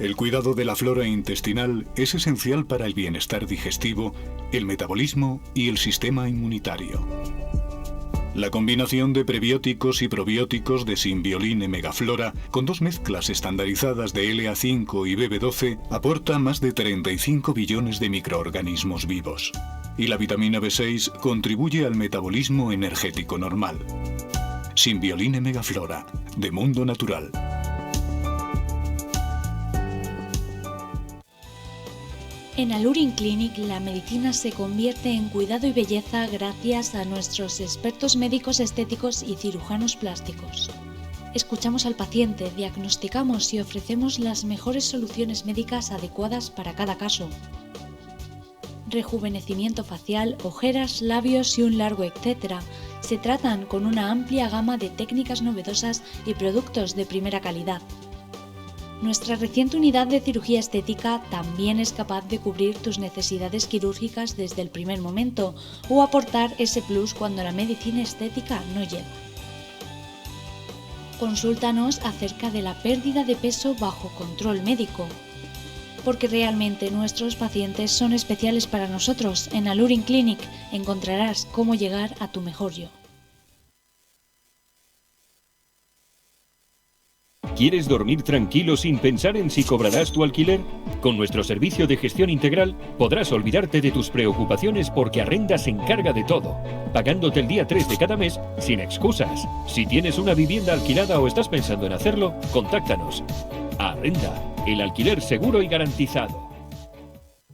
Speaker 16: El cuidado de la flora intestinal es esencial para el bienestar digestivo, el metabolismo y el sistema inmunitario. La combinación de prebióticos y probióticos de Symbioline Megaflora, con 2 mezclas estandarizadas de LA5 y BB12, aporta más de 35 billones de microorganismos vivos. Y la vitamina B6 contribuye al metabolismo energético normal. Symbioline Megaflora, de Mundo Natural.
Speaker 19: En Alurin Clinic la medicina se convierte en cuidado y belleza gracias a nuestros expertos médicos estéticos y cirujanos plásticos. Escuchamos al paciente, diagnosticamos y ofrecemos las mejores soluciones médicas adecuadas para cada caso. Rejuvenecimiento facial, ojeras, labios y un largo etcétera se tratan con una amplia gama de técnicas novedosas y productos de primera calidad. Nuestra reciente unidad de cirugía estética también es capaz de cubrir tus necesidades quirúrgicas desde el primer momento o aportar ese plus cuando la medicina estética no llega. Consúltanos acerca de la pérdida de peso bajo control médico, porque realmente nuestros pacientes son especiales para nosotros. En Alurin Clinic encontrarás cómo llegar a tu mejor yo.
Speaker 18: ¿Quieres dormir tranquilo sin pensar en si cobrarás tu alquiler? Con nuestro servicio de gestión integral podrás olvidarte de tus preocupaciones porque Arrenda se encarga de todo, pagándote el día 3 de cada mes sin excusas. Si tienes una vivienda alquilada o estás pensando en hacerlo, contáctanos. Arrenda, el alquiler seguro y garantizado.